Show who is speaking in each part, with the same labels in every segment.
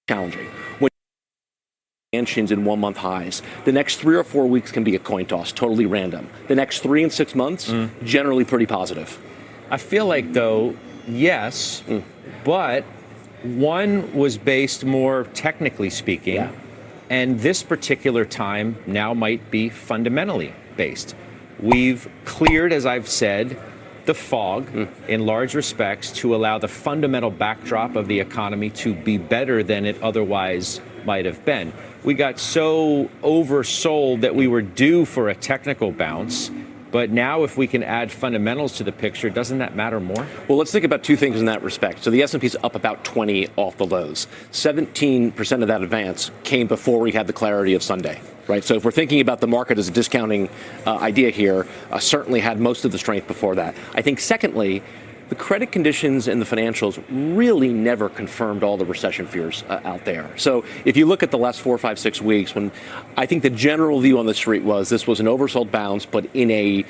Speaker 1: challenging. When expansions in 1 month highs, the next 3 or 4 weeks can be a coin toss, totally random. The next 3 and 6 months, generally pretty positive.
Speaker 2: I feel like, though, yes, but one was based more technically speaking, and this particular time now might be fundamentally based. We've cleared, as I've said, the fog in large respects to allow the fundamental backdrop of the economy to be better than it otherwise might have been. We got so oversold that we were due for a technical bounce. But now if we can add fundamentals to the picture, doesn't that matter more?
Speaker 1: Well, let's think about two things in that respect. So the S&P's up about 20 off the lows. 17% of that advance came before we had the clarity of Sunday, right? So if we're thinking about the market as a discounting idea here, certainly had most of the strength before that. I think secondly, the credit conditions and the financials really never confirmed all the recession fears out there. So if you look at the last 4, 5, 6 weeks, when I think the general view on the street was this was an oversold bounce, but in a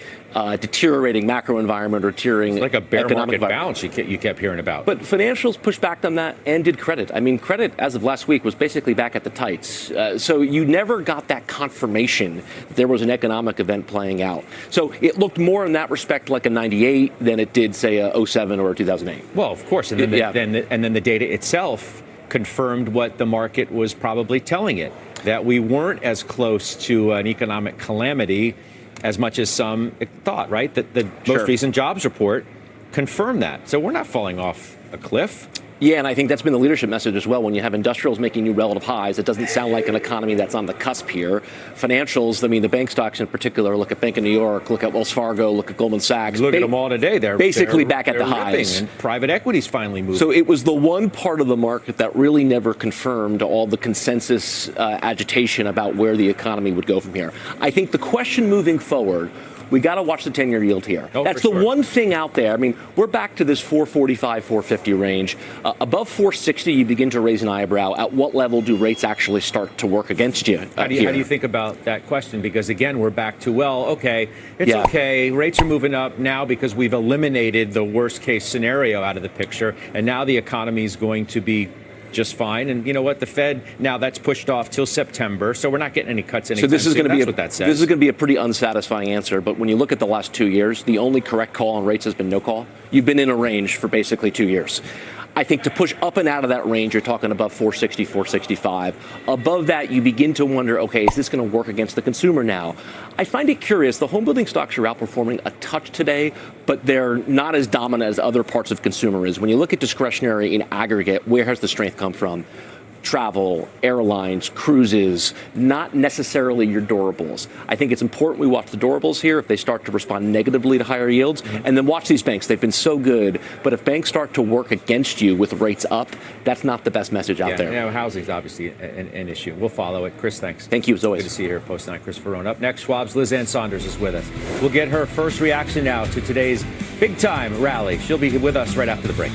Speaker 1: deteriorating macro environment or deteriorating
Speaker 2: it's like a bear market bounce you kept hearing about.
Speaker 1: But financials pushed back on that and did credit. I mean, credit as of last week was basically back at the tights. So you never got that confirmation that there was an economic event playing out. So it looked more in that respect like a 98 than it did, say, a 07 or a 2008.
Speaker 2: Well, of course. And then the data itself confirmed what the market was probably telling it, that we weren't as close to an economic calamity as much as some thought, right? That the most recent jobs report confirmed that. So we're not falling off a cliff.
Speaker 1: Yeah, and I think that's been the leadership message as well. When you have industrials making new relative highs, it doesn't sound like an economy that's on the cusp here. Financials, I mean, the bank stocks in particular, look at Bank of New York, look at Wells Fargo, look at Goldman Sachs.
Speaker 2: Look at them all today. They're
Speaker 1: basically back at the highs.
Speaker 2: And private equity's finally moving.
Speaker 1: So it was the one part of the market that really never confirmed all the consensus agitation about where the economy would go from here. I think the question moving forward, we got to watch the 10-year yield here. That's the one thing out there. I mean, we're back to this 445, 450 range. Above 460, you begin to raise an eyebrow. At what level do rates actually start to work against you?
Speaker 2: How do you think about that question? Because, again, we're back to, well, okay, it's okay. Rates are moving up now because we've eliminated the worst-case scenario out of the picture, and now the economy is going to be just fine. And you know what? The Fed, now that's pushed off till September, so we're not getting any cuts anytime soon.
Speaker 1: This is going to be
Speaker 2: what that says.
Speaker 1: This is going to be a pretty unsatisfying answer, but when you look at the last 2 years, the only correct call on rates has been no call. You've been in a range for basically 2 years. I think to push up and out of that range, you're talking above 460, 465. Above that, you begin to wonder, okay, is this going to work against the consumer now? I find it curious. The home building stocks are outperforming a touch today, but they're not as dominant as other parts of consumer is. When you look at discretionary in aggregate, where has the strength come from? Travel, airlines, cruises, not necessarily your durables. I think it's important we watch the durables here if they start to respond negatively to higher yields, and then watch these banks. They've been so good, but if banks start to work against you with rates up, that's not the best message out there.
Speaker 2: Yeah, housing's obviously an issue. We'll follow it. Chris, thanks.
Speaker 1: Thank you, as always.
Speaker 2: Good to see you here, Post 9. Chris Ferrone. Up next, Schwab's Liz Ann Saunders is with us. We'll get her first reaction now to today's big-time rally. She'll be with us right after the break.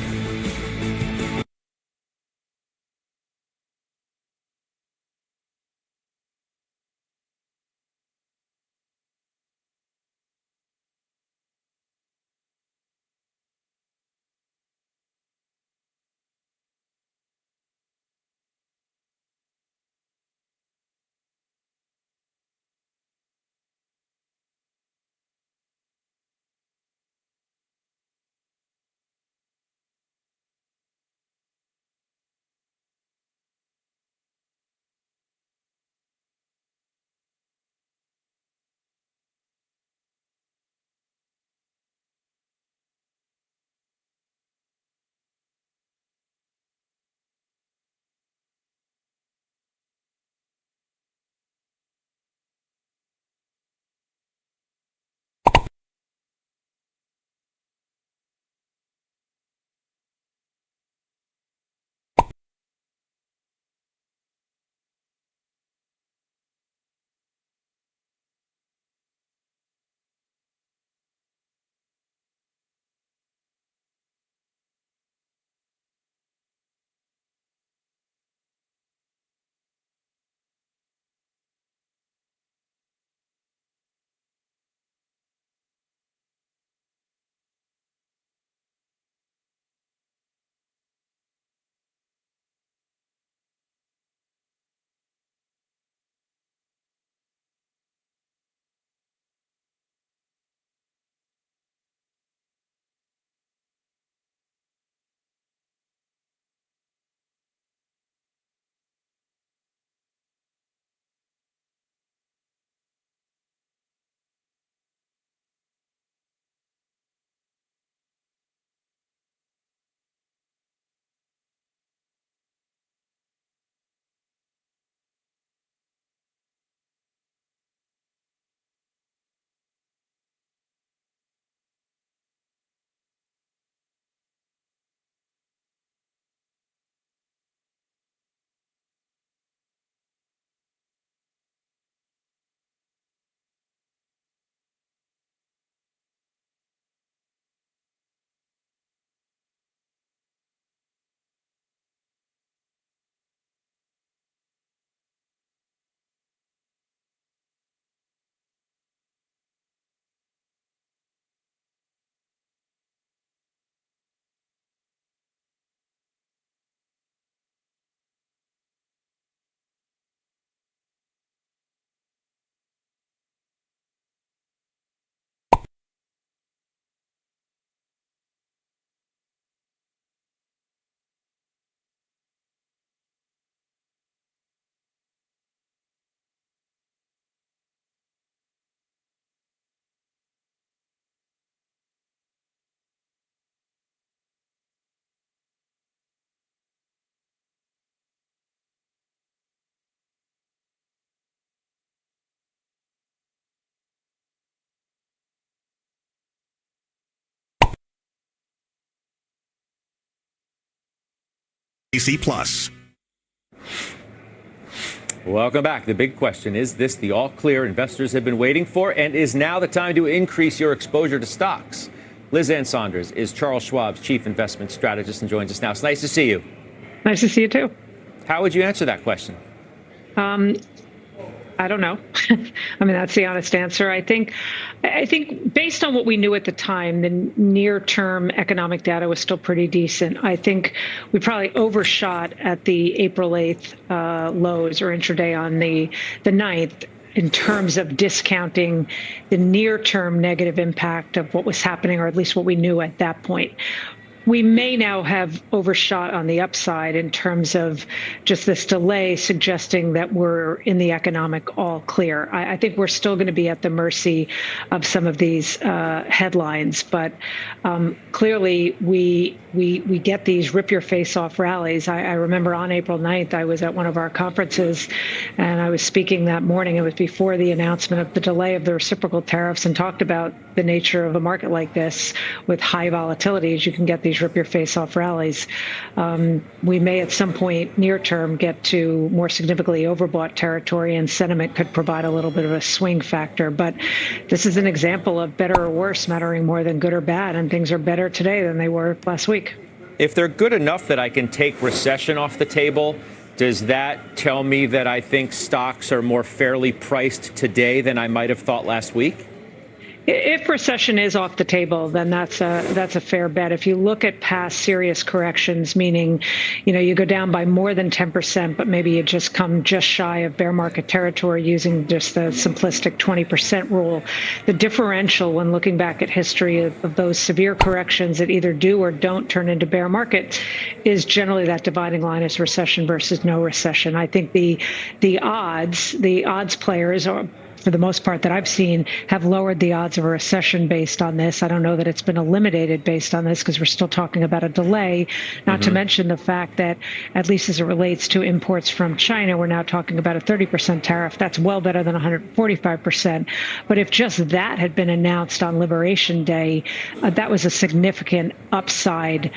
Speaker 3: Plus.
Speaker 2: Welcome back. The big question, is this the all clear investors have been waiting for? And is now the time to increase your exposure to stocks? Liz Ann Saunders is Charles Schwab's chief investment strategist and joins us now. It's nice to see you.
Speaker 4: Nice to see you, too.
Speaker 2: How would you answer that question?
Speaker 4: I don't know. I mean, that's the honest answer. I think based on what we knew at the time, the near-term economic data was still pretty decent. I think we probably overshot at the April 8th lows or intraday on the 9th in terms of discounting the near-term negative impact of what was happening, or at least what we knew at that point. We may now have overshot on the upside in terms of just this delay suggesting that we're in the economic all clear. I think we're still going to be at the mercy of some of these headlines, but clearly we get these rip your face off rallies. I remember on April 9th, I was at one of our conferences and I was speaking that morning. It was before the announcement of the delay of the reciprocal tariffs, and talked about the nature of a market like this with high volatility, as you can get these rip your face off rallies. We may at some point near term get to more significantly overbought territory, and sentiment could provide a little bit of a swing factor. But this is an example of better or worse mattering more than good or bad, and things are better today than they were last week.
Speaker 2: If they're good enough that I can take recession off the table, does that tell me that I think stocks are more fairly priced today than I might have thought last week?
Speaker 4: If recession is off the table, then that's a fair bet. If you look at past serious corrections, meaning, you go down by more than 10%, but maybe you just come just shy of bear market territory using just the simplistic 20% rule, the differential when looking back at history of those severe corrections that either do or don't turn into bear market is generally that dividing line is recession versus no recession. I think the odds players are, for the most part that I've seen, have lowered the odds of a recession based on this. I don't know that it's been eliminated based on this, because we're still talking about a delay, not to mention the fact that, at least as it relates to imports from China, we're now talking about a 30% tariff. That's well better than 145%. But if just that had been announced on Liberation Day, that was a significant upside,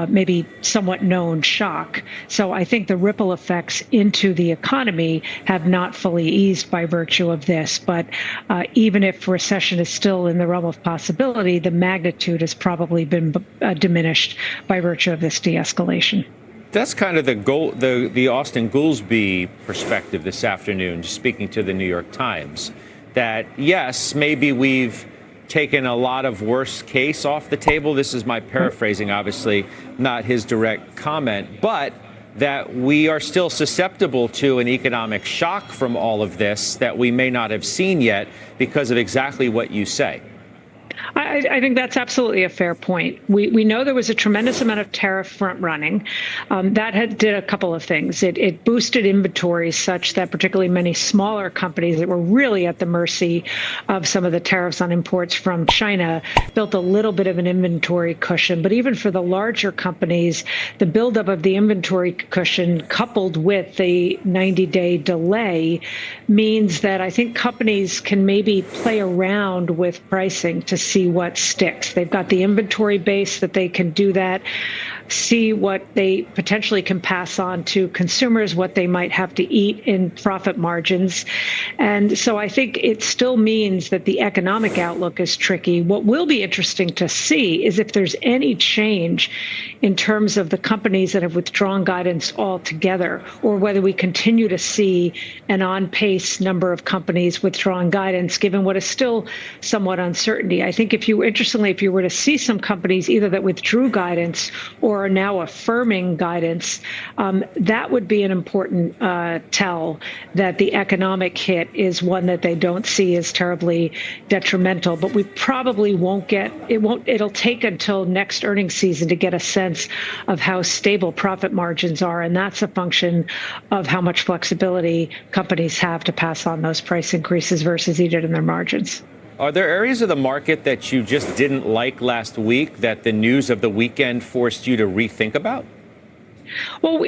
Speaker 4: maybe somewhat known shock. So I think the ripple effects into the economy have not fully eased by virtue of this. But even if recession is still in the realm of possibility, the magnitude has probably been diminished by virtue of this de-escalation.
Speaker 2: That's kind of the Austin Goolsbee perspective this afternoon, just speaking to the New York Times, that yes, maybe we've taken a lot of worst case off the table. This is my paraphrasing, obviously, not his direct comment, but that we are still susceptible to an economic shock from all of this that we may not have seen yet because of exactly what you say.
Speaker 4: I think that's absolutely a fair point. We know there was a tremendous amount of tariff front running. That did a couple of things. It boosted inventories such that particularly many smaller companies that were really at the mercy of some of the tariffs on imports from China built a little bit of an inventory cushion. But even for the larger companies, the buildup of the inventory cushion coupled with the 90-day delay means that I think companies can maybe play around with pricing to see what sticks. They've got the inventory base that they can do that, see what they potentially can pass on to consumers, what they might have to eat in profit margins. And so I think it still means that the economic outlook is tricky. What will be interesting to see is if there's any change in terms of the companies that have withdrawn guidance altogether, or whether we continue to see an on-pace number of companies withdrawing guidance, given what is still somewhat uncertainty. I think if you were to see some companies either that withdrew guidance or are now affirming guidance, that would be an important tell that the economic hit is one that they don't see as terribly detrimental. But we probably it'll take until next earnings season to get a sense of how stable profit margins are. And that's a function of how much flexibility companies have to pass on those price increases versus eat it in their margins.
Speaker 2: Are there areas of the market that you just didn't like last week that the news of the weekend forced you to rethink about?
Speaker 4: Well,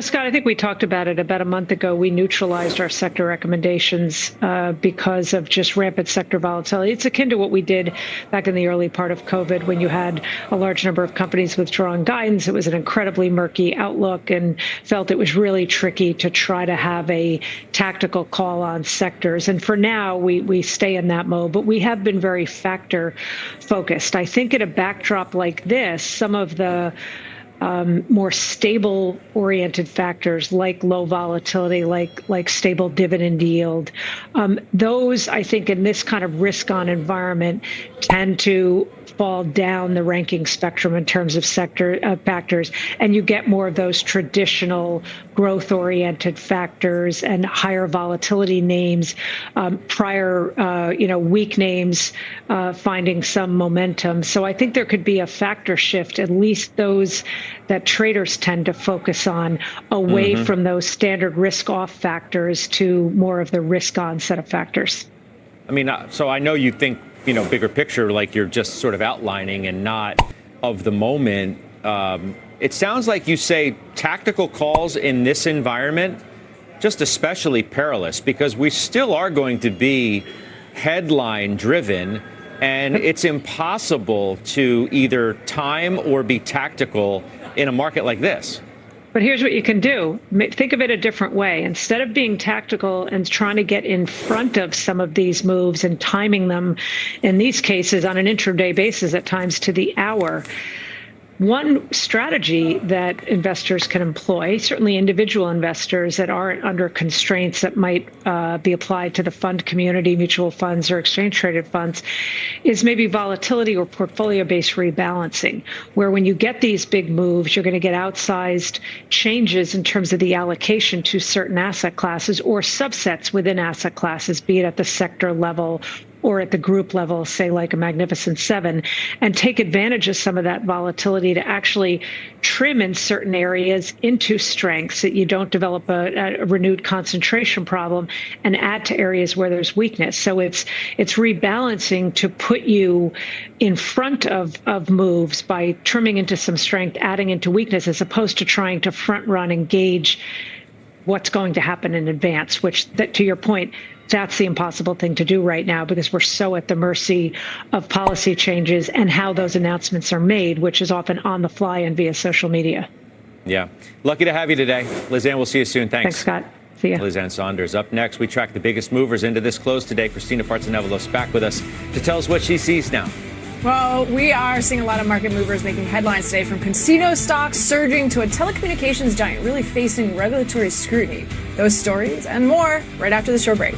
Speaker 4: Scott, I think we talked about it about a month ago. We neutralized our sector recommendations because of just rampant sector volatility. It's akin to what we did back in the early part of COVID when you had a large number of companies withdrawing guidance. It was an incredibly murky outlook and felt it was really tricky to try to have a tactical call on sectors. And for now, we stay in that mode, but we have been very factor focused. I think in a backdrop like this, some of the more stable oriented factors like low volatility, like stable dividend yield. Those, I think, in this kind of risk on environment tend to fall down the ranking spectrum in terms of sector factors, and you get more of those traditional growth oriented factors and higher volatility names, weak names finding some momentum. So I think there could be a factor shift, at least those that traders tend to focus on, away from those standard risk off factors to more of the risk on set of factors.
Speaker 2: I mean, so I know you think, bigger picture, like you're just sort of outlining and not of the moment. It sounds like you say tactical calls in this environment, just especially perilous, because we still are going to be headline driven, and it's impossible to either time or be tactical in a market like this.
Speaker 4: But here's what you can do. Think of it a different way. Instead of being tactical and trying to get in front of some of these moves and timing them, in these cases on an intraday basis, at times to the hour, one strategy that investors can employ, certainly individual investors that aren't under constraints that might be applied to the fund community, mutual funds or exchange traded funds, is maybe volatility or portfolio-based rebalancing, where when you get these big moves, you're going to get outsized changes in terms of the allocation to certain asset classes or subsets within asset classes, be it at the sector level or at the group level, say like a Magnificent Seven, and take advantage of some of that volatility to actually trim in certain areas into strengths so that you don't develop a renewed concentration problem, and add to areas where there's weakness. So it's rebalancing to put you in front of moves by trimming into some strength, adding into weakness, as opposed to trying to front run and gauge what's going to happen in advance, which, to your point, that's the impossible thing to do right now, because we're so at the mercy of policy changes and how those announcements are made, which is often on the fly and via social media.
Speaker 2: Yeah. Lucky to have you today. Lizanne, we'll see you soon. Thanks.
Speaker 4: Thanks, Scott. See ya.
Speaker 2: Lizanne Saunders. Up next, we track the biggest movers into this close today. Christina Partsinevelos back with us to tell us what she sees now.
Speaker 3: Well, we are seeing a lot of market movers making headlines today, from casino stocks surging to a telecommunications giant really facing regulatory scrutiny. Those stories and more right after the short break.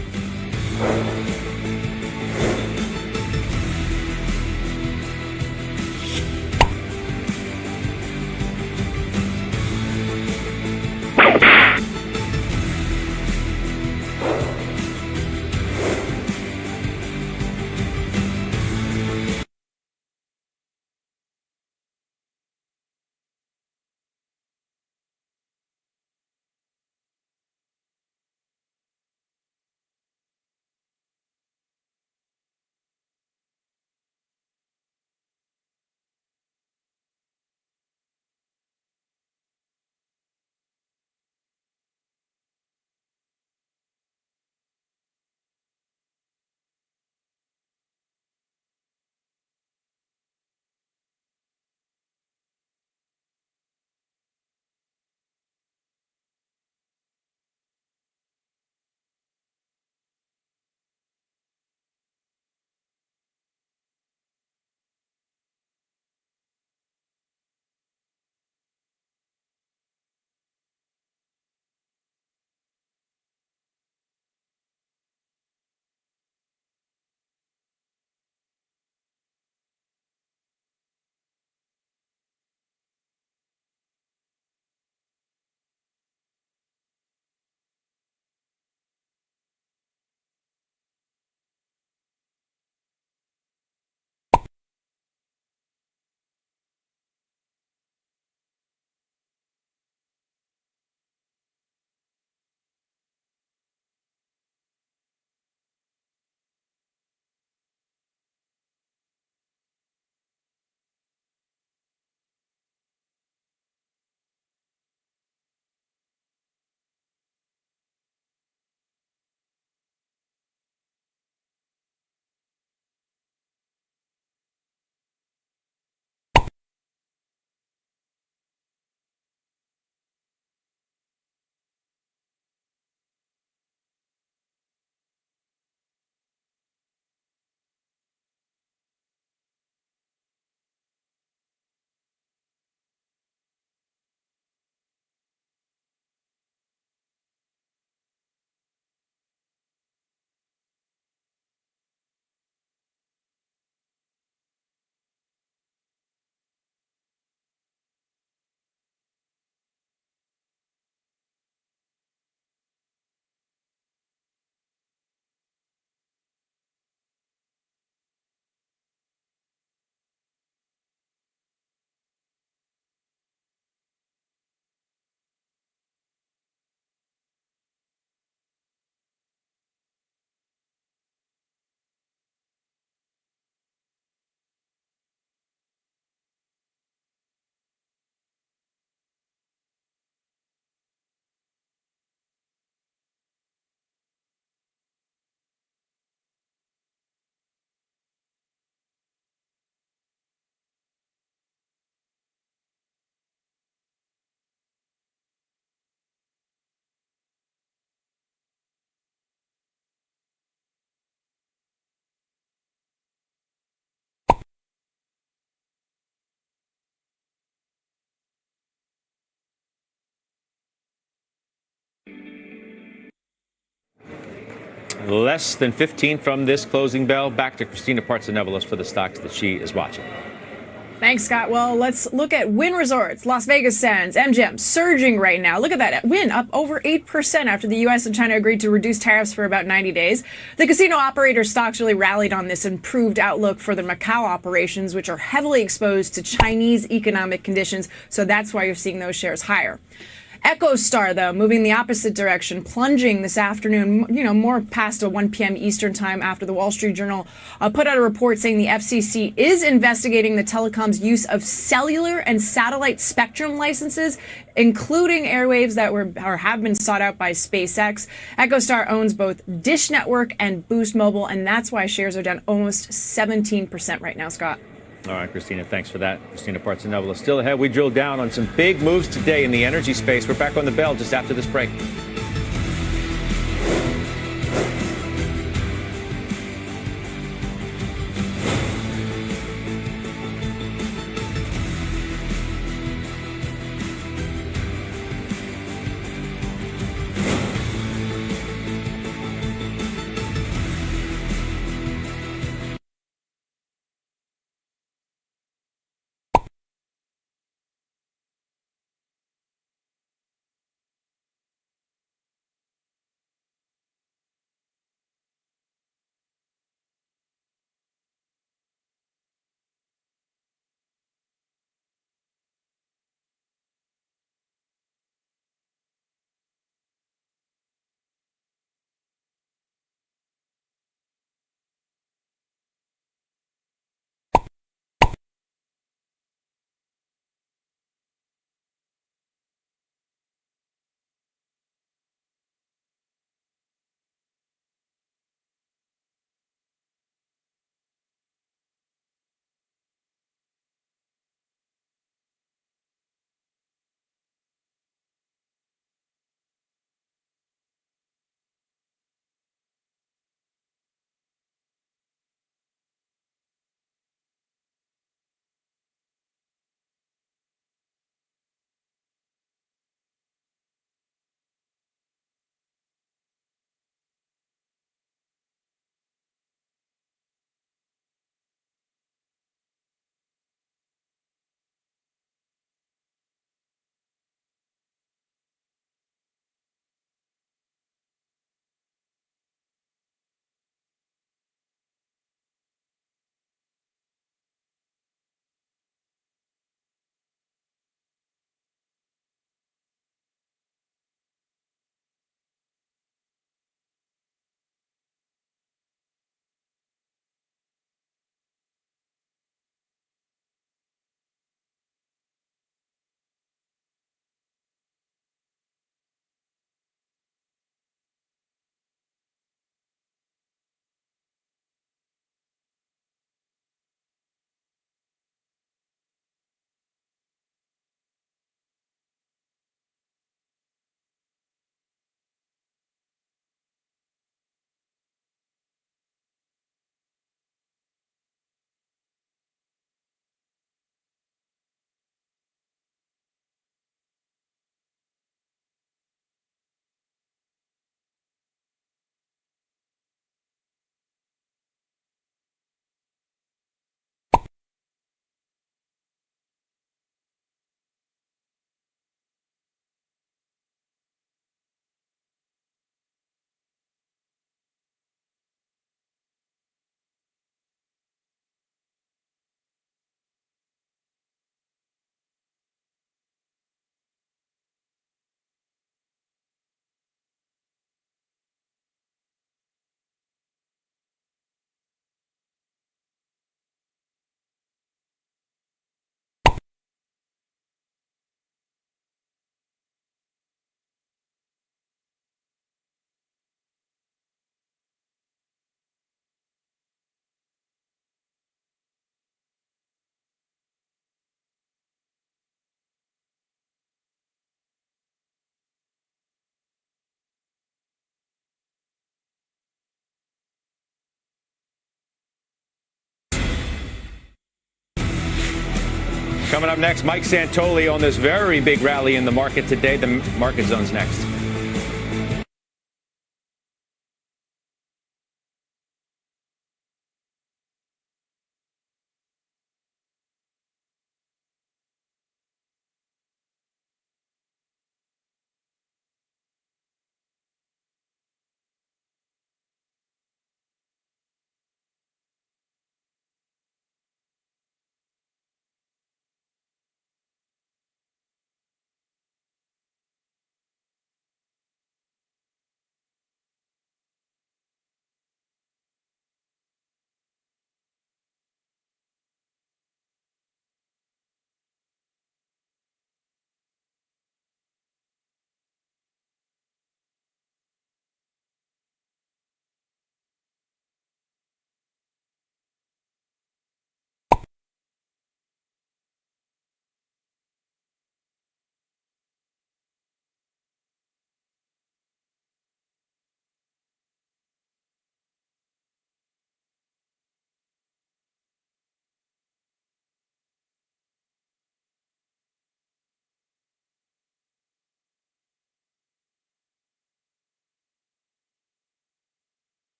Speaker 2: less than 15 from this closing bell. Back to Christina Partsenevelos for the stocks that she is watching.
Speaker 3: Thanks, Scott. Well, let's look at Wynn Resorts, Las Vegas Sands, MGM, surging right now. Look at that. Wynn up over 8% after the U.S. and China agreed to reduce tariffs for about 90 days. The casino operator stocks really rallied on this improved outlook for the Macau operations, which are heavily exposed to Chinese economic conditions. So that's why you're seeing those shares higher. EchoStar, though, moving the opposite direction, plunging this afternoon, more past 1 p.m. Eastern time after the Wall Street Journal put out a report saying the FCC is investigating the telecom's use of cellular and satellite spectrum licenses, including airwaves that were or have been sought out by SpaceX. EchoStar owns both Dish Network and Boost Mobile, and that's why shares are down almost 17% right now, Scott.
Speaker 2: All right, Christina, thanks for that. Christina Partsenevelos still ahead. We drilled down on some big moves today in the energy space. We're back on the bell just after this break. Coming up next, Mike Santoli on this very big rally in the market today. The market zone's next.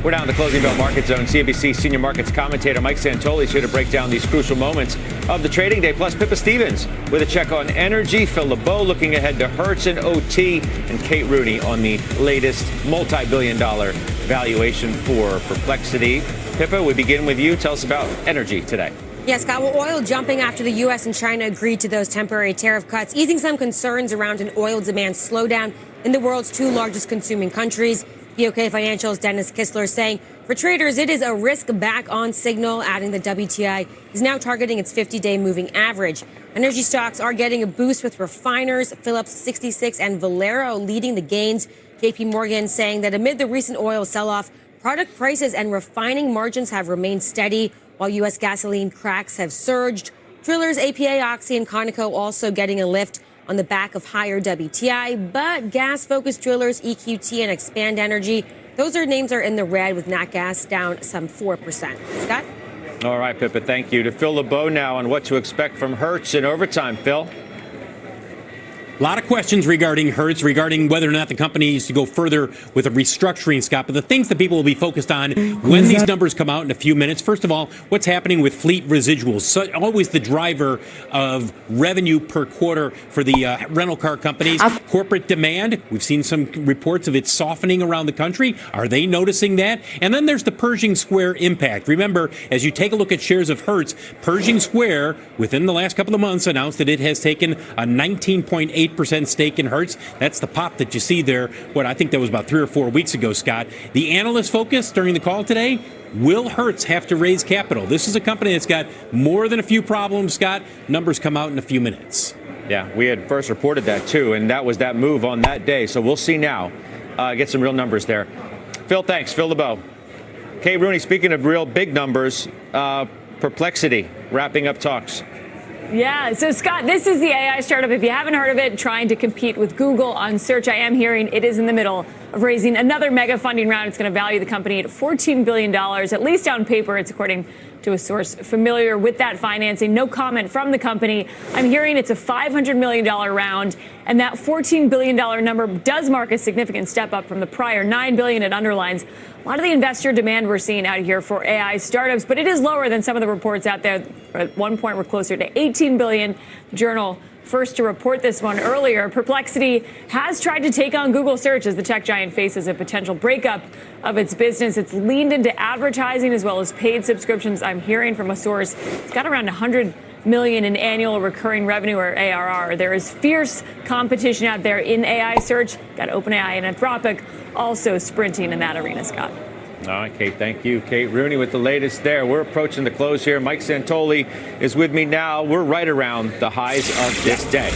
Speaker 2: We're down to the closing bell market zone. CNBC senior markets commentator Mike Santoli is here to break down these crucial moments of the trading day. Plus, Pippa Stevens with a check on energy. Phil LeBeau looking ahead to Hertz and OT. And Kate Rooney on the latest multi-billion-dollar valuation for Perplexity. Pippa, we begin with you. Tell us about energy today.
Speaker 5: Yes, Scott. Well, oil jumping after the U.S. and China agreed to those temporary tariff cuts, easing some concerns around an oil demand slowdown in the world's two largest consuming countries. BOK Financial's Dennis Kistler saying, for traders, it is a risk back on signal, adding the WTI is now targeting its 50-day moving average. Energy stocks are getting a boost with refiners, Phillips 66 and Valero leading the gains. JP Morgan saying that amid the recent oil sell-off, product prices and refining margins have remained steady, while U.S. gasoline cracks have surged. Drillers APA, Oxy, and Conoco also getting a lift on the back of higher WTI, but gas-focused drillers EQT and Expand Energy, those names are in the red, with nat gas down some 4%. Scott?
Speaker 2: All right, Pippa, thank you. To Phil LeBeau now on what to expect from Hertz in overtime. Phil?
Speaker 6: A lot of questions regarding Hertz, regarding whether or not the company needs to go further with a restructuring, Scott. But the things that people will be focused on when these numbers come out in a few minutes, first of all, what's happening with fleet residuals. So, always the driver of revenue per quarter for the rental car companies. Corporate demand, we've seen some reports of it softening around the country. Are they noticing that? And then there's the Pershing Square impact. Remember, as you take a look at shares of Hertz, Pershing Square, within the last couple of months, announced that it has taken a 19.8% stake in Hertz. That's the pop that you see there. I think that was about 3 or 4 weeks ago, Scott. The analyst focus during the call today, will Hertz have to raise capital? This is a company that's got more than a few problems, Scott. Numbers come out in a few minutes.
Speaker 2: Yeah, we had first reported that too, and that was that move on that day. So we'll see now. Get some real numbers there. Phil, thanks. Phil LeBeau. Kate Rooney, speaking of real big numbers, Perplexity, wrapping up talks.
Speaker 7: Yeah, so Scott, this is the AI startup, if you haven't heard of it, trying to compete with Google on search. I am hearing it is in the middle of raising another mega funding round. It's going to value the company at $14 billion, at least on paper. It's according to a source familiar with that financing. No comment from the company. I'm hearing it's a $500 million round, and that $14 billion number does mark a significant step up from the prior $9 billion. It underlines a lot of the investor demand we're seeing out here for AI startups, but it is lower than some of the reports out there. At one point, we're closer to $18 billion. Journal first to report this one earlier. Perplexity has tried to take on Google search as the tech giant faces a potential breakup of its business. It's leaned into advertising as well as paid subscriptions. I'm hearing from a source it's got around 100 million in annual recurring revenue, or ARR. There is fierce competition out there in AI search. Got OpenAI and Anthropic also sprinting in that arena, Scott.
Speaker 2: All right, Kate, thank you. Kate Rooney with the latest there. We're approaching the close here. Mike Santoli is with me now. We're right around the highs of this day.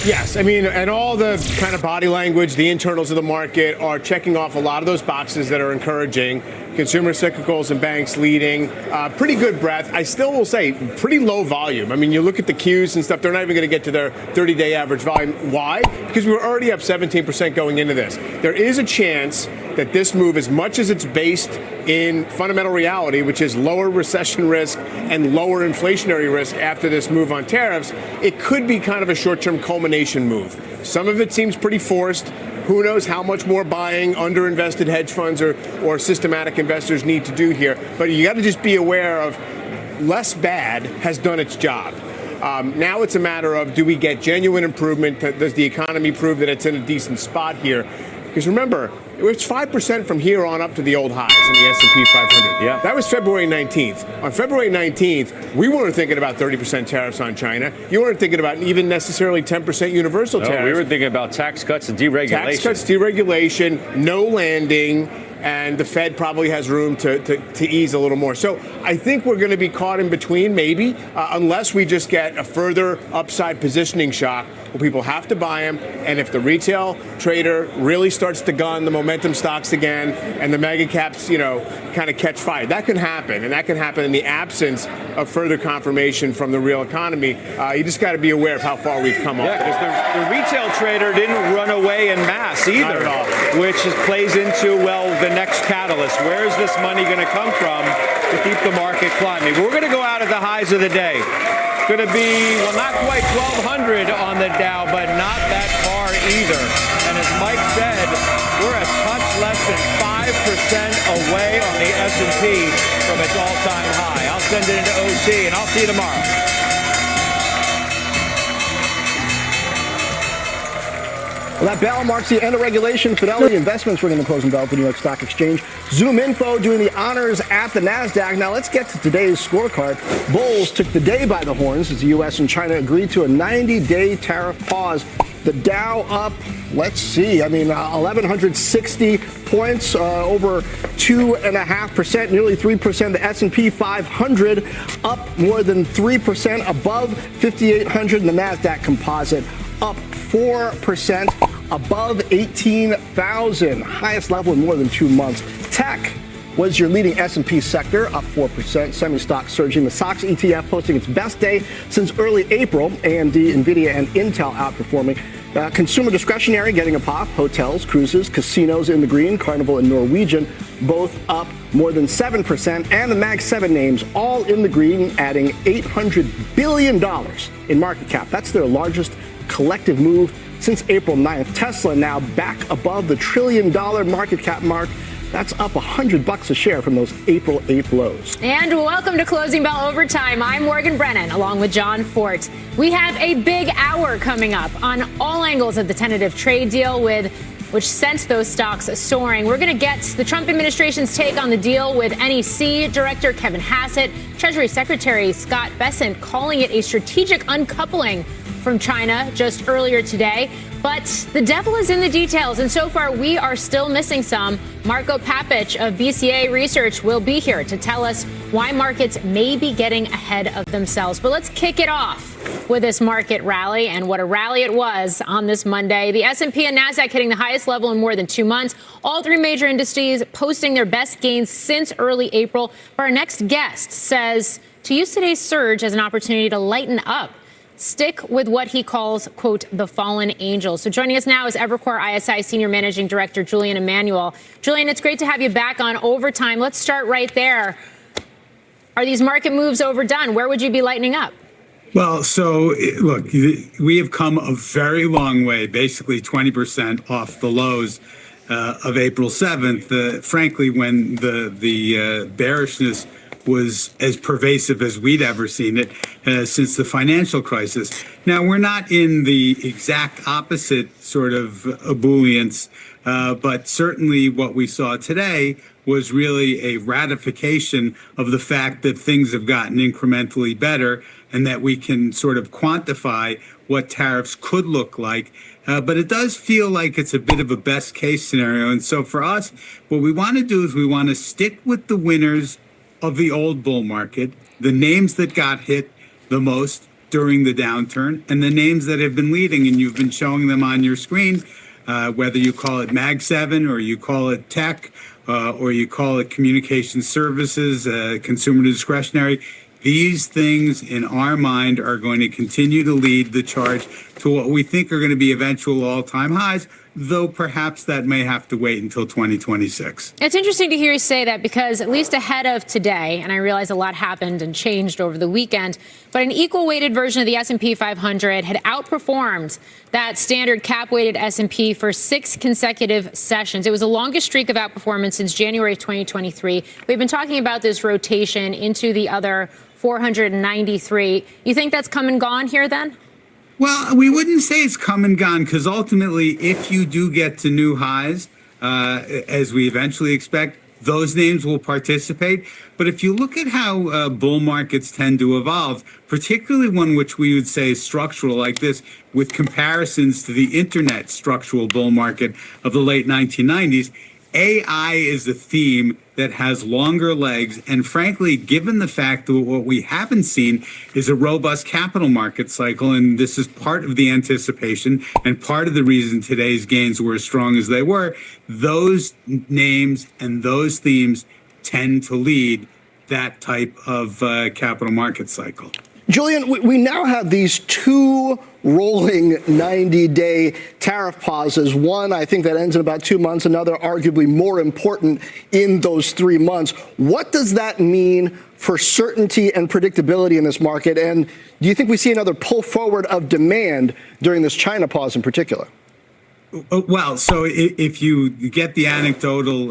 Speaker 8: Yes, I mean, and all the kind of body language, the internals of the market are checking off a lot of those boxes that are encouraging. Consumer cyclicals and banks leading. Pretty good breadth. I still will say pretty low volume. I mean, you look at the Qs and stuff, they're not even going to get to their 30-day average volume. Why? Because we were already up 17% going into this. There is a chance that this move, as much as it's based in fundamental reality, which is lower recession risk and lower inflationary risk after this move on tariffs, it could be kind of a short-term culmination move. Some of it seems pretty forced. Who knows how much more buying underinvested hedge funds or systematic investors need to do here. But you got to just be aware of less bad has done its job. Now it's a matter of, do we get genuine improvement? Does the economy prove that it's in a decent spot here? Because remember, it's 5% from here on up to the old highs in the S&P 500.
Speaker 2: Yeah.
Speaker 8: That was February 19th. On February 19th, we weren't thinking about 30% tariffs on China. You weren't thinking about even necessarily 10% universal tariffs.
Speaker 2: We were thinking about tax cuts and deregulation.
Speaker 8: Tax cuts, deregulation, no landing, and the Fed probably has room to ease a little more. So I think we're going to be caught in between, maybe, unless we just get a further upside positioning shock where people have to buy them. And if the retail trader really starts to gun the momentum stocks again and the mega caps, kind of catch fire, that can happen. And that can happen in the absence of further confirmation from the real economy. You just got to be aware of how far we've come off.
Speaker 2: Yeah, because the retail trader didn't run away en masse either,
Speaker 8: not at all.
Speaker 2: Which plays into, the next catalyst. Where is this money going to come from to keep the market climbing? We're going to go out at the highs of the day. Going to be, well, not quite 1,200 on the Dow, but not that far either. And as Mike said, we're a touch less than 5% away on the S&P from its all-time high. I'll send it into OT, and I'll see you tomorrow.
Speaker 9: Well, that bell marks the end of regulation. Fidelity Investments ringing the closing bell at the New York Stock Exchange. Zoom Info doing the honors at the NASDAQ. Now let's get to today's scorecard. Bulls took the day by the horns as the U.S. and China agreed to a 90-day tariff pause. The Dow up, let's see, 1,160 points, over 2.5%, nearly 3%. The S&P 500 up more than 3%, above 5,800. And the NASDAQ Composite up 4%, above 18,000, highest level in more than 2 months. Tech was your leading S&P sector, up 4%. Semi-stock surging. The SOX ETF posting its best day since early April. AMD, NVIDIA, and Intel outperforming. Consumer discretionary getting a pop. Hotels, cruises, casinos in the green. Carnival and Norwegian both up more than 7%. And the Mag 7 names all in the green, adding $800 billion in market cap. That's their largest collective move since April 9th. Tesla now back above the $1 trillion market cap mark. That's up $100 a share from those April 8th lows.
Speaker 7: And welcome to Closing Bell Overtime. I'm Morgan Brennan, along with John Fort. We have a big hour coming up on all angles of the tentative trade deal, which sent those stocks soaring. We're going to get the Trump administration's take on the deal with NEC Director Kevin Hassett, Treasury Secretary Scott Bessent calling it a strategic uncoupling from China just earlier today. But the devil is in the details, and so far we are still missing some. Marco Papich of BCA Research will be here to tell us why markets may be getting ahead of themselves. But let's kick it off with this market rally, and what a rally it was on this Monday. The S&P and NASDAQ hitting the highest level in more than 2 months. All three major indices posting their best gains since early April. But our next guest says to use today's surge as an opportunity to lighten up. Stick with what he calls, quote, the fallen angels. So joining us now is Evercore ISI Senior Managing Director Julian Emanuel. Julian, it's great to have you back on Overtime. Let's start right there. Are these market moves overdone? Where would you be lightening up?
Speaker 10: Well, so look, we have come a very long way, basically 20% off the lows of April 7th. Frankly, when the bearishness was as pervasive as we'd ever seen it since the financial crisis. Now, we're not in the exact opposite sort of ebullience, but certainly what we saw today was really a ratification of the fact that things have gotten incrementally better and that we can sort of quantify what tariffs could look like. But it does feel like it's a bit of a best case scenario. And so for us, what we want to do is we want to stick with the winners of the old bull market, the names that got hit the most during the downturn, and the names that have been leading, and you've been showing them on your screen, whether you call it Mag 7 or you call it tech or you call it communication services, consumer discretionary. These things in our mind are going to continue to lead the charge to what we think are going to be eventual all-time highs, though perhaps that may have to wait until 2026.
Speaker 7: It's interesting to hear you say that because at least ahead of today, and I realize a lot happened and changed over the weekend, but an equal-weighted version of the S&P 500 had outperformed that standard cap-weighted S&P for 6 consecutive sessions. It was the longest streak of outperformance since January of 2023. We've been talking about this rotation into the other 493. You think that's come and gone here then?
Speaker 10: Well, we wouldn't say it's come and gone because ultimately, if you do get to new highs, as we eventually expect, those names will participate. But if you look at how bull markets tend to evolve, particularly one which we would say is structural like this, with comparisons to the internet structural bull market of the late 1990s, AI is a theme that has longer legs. And frankly, given the fact that what we haven't seen is a robust capital market cycle, and this is part of the anticipation and part of the reason today's gains were as strong as they were, those names and those themes tend to lead that type of capital market cycle.
Speaker 9: Julian, we now have these two rolling 90-day tariff pauses. One, I think that ends in about 2 months. Another, arguably more important in those 3 months. What does that mean for certainty and predictability in this market? And do you think we see another pull forward of demand during this China pause in particular?
Speaker 10: Well, so if you get the anecdotal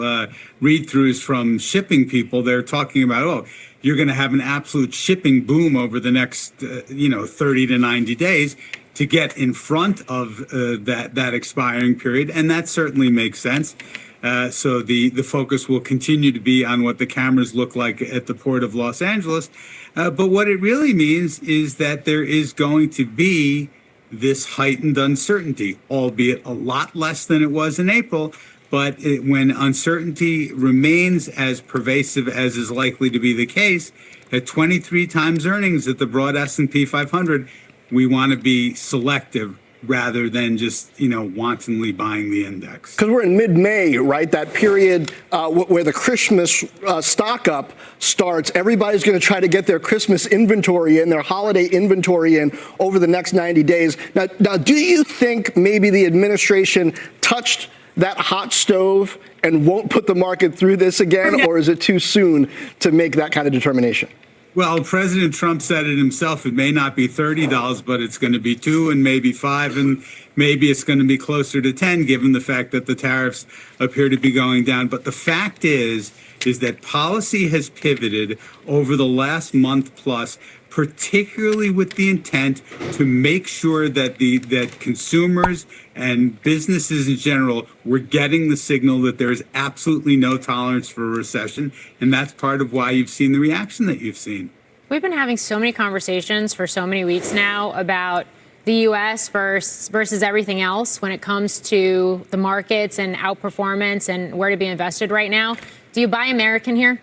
Speaker 10: read-throughs from shipping people, they're talking about, you're going to have an absolute shipping boom over the next, 30 to 90 days to get in front of that expiring period. And that certainly makes sense. So the focus will continue to be on what the cameras look like at the Port of Los Angeles. But what it really means is that there is going to be this heightened uncertainty, albeit a lot less than it was in April. But when uncertainty remains as pervasive as is likely to be the case, at 23 times earnings at the broad S&P 500, we want to be selective rather than just, wantonly buying the index.
Speaker 9: Because we're in mid-May, right? That period where the Christmas stock up starts. Everybody's going to try to get their Christmas inventory in, their holiday inventory in over the next 90 days. Now, do you think maybe the administration touched that hot stove and won't put the market through this again, or is it too soon to make that kind of determination?
Speaker 10: Well, President Trump said it himself. It may not be $30, but it's going to be $2 and maybe $5, and maybe it's going to be closer to 10, given the fact that the tariffs appear to be going down. But the fact is that policy has pivoted over the last month plus, particularly with the intent to make sure that that consumers and businesses in general were getting the signal that there is absolutely no tolerance for a recession. And that's part of why you've seen the reaction that you've seen.
Speaker 11: We've been having so many conversations for so many weeks now about the U.S. versus everything else when it comes to the markets and outperformance and where to be invested right now. Do you buy American here?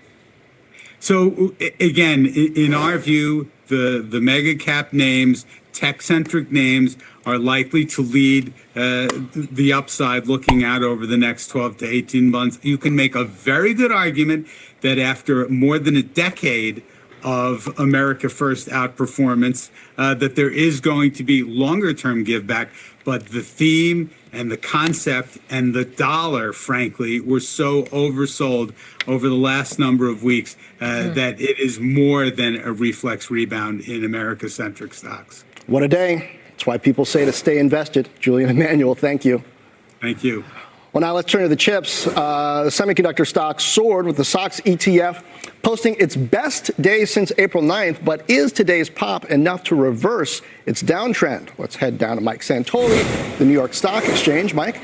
Speaker 10: So again, in our view, the mega cap names, tech-centric names, are likely to lead the upside looking out over the next 12 to 18 months. You can make a very good argument that after more than a decade of America First outperformance, that there is going to be longer-term give back. But the theme and the concept and the dollar, frankly, were so oversold over the last number of weeks that it is more than a reflex rebound in America-centric stocks.
Speaker 9: What a day. That's why people say to stay invested. Julian Emanuel, thank you.
Speaker 10: Thank you.
Speaker 9: Well, now let's turn to the chips. Semiconductor stocks soared with the SOX ETF posting its best day since April 9th, but is today's pop enough to reverse its downtrend? Let's head down to Mike Santoli, the New York Stock Exchange. Mike?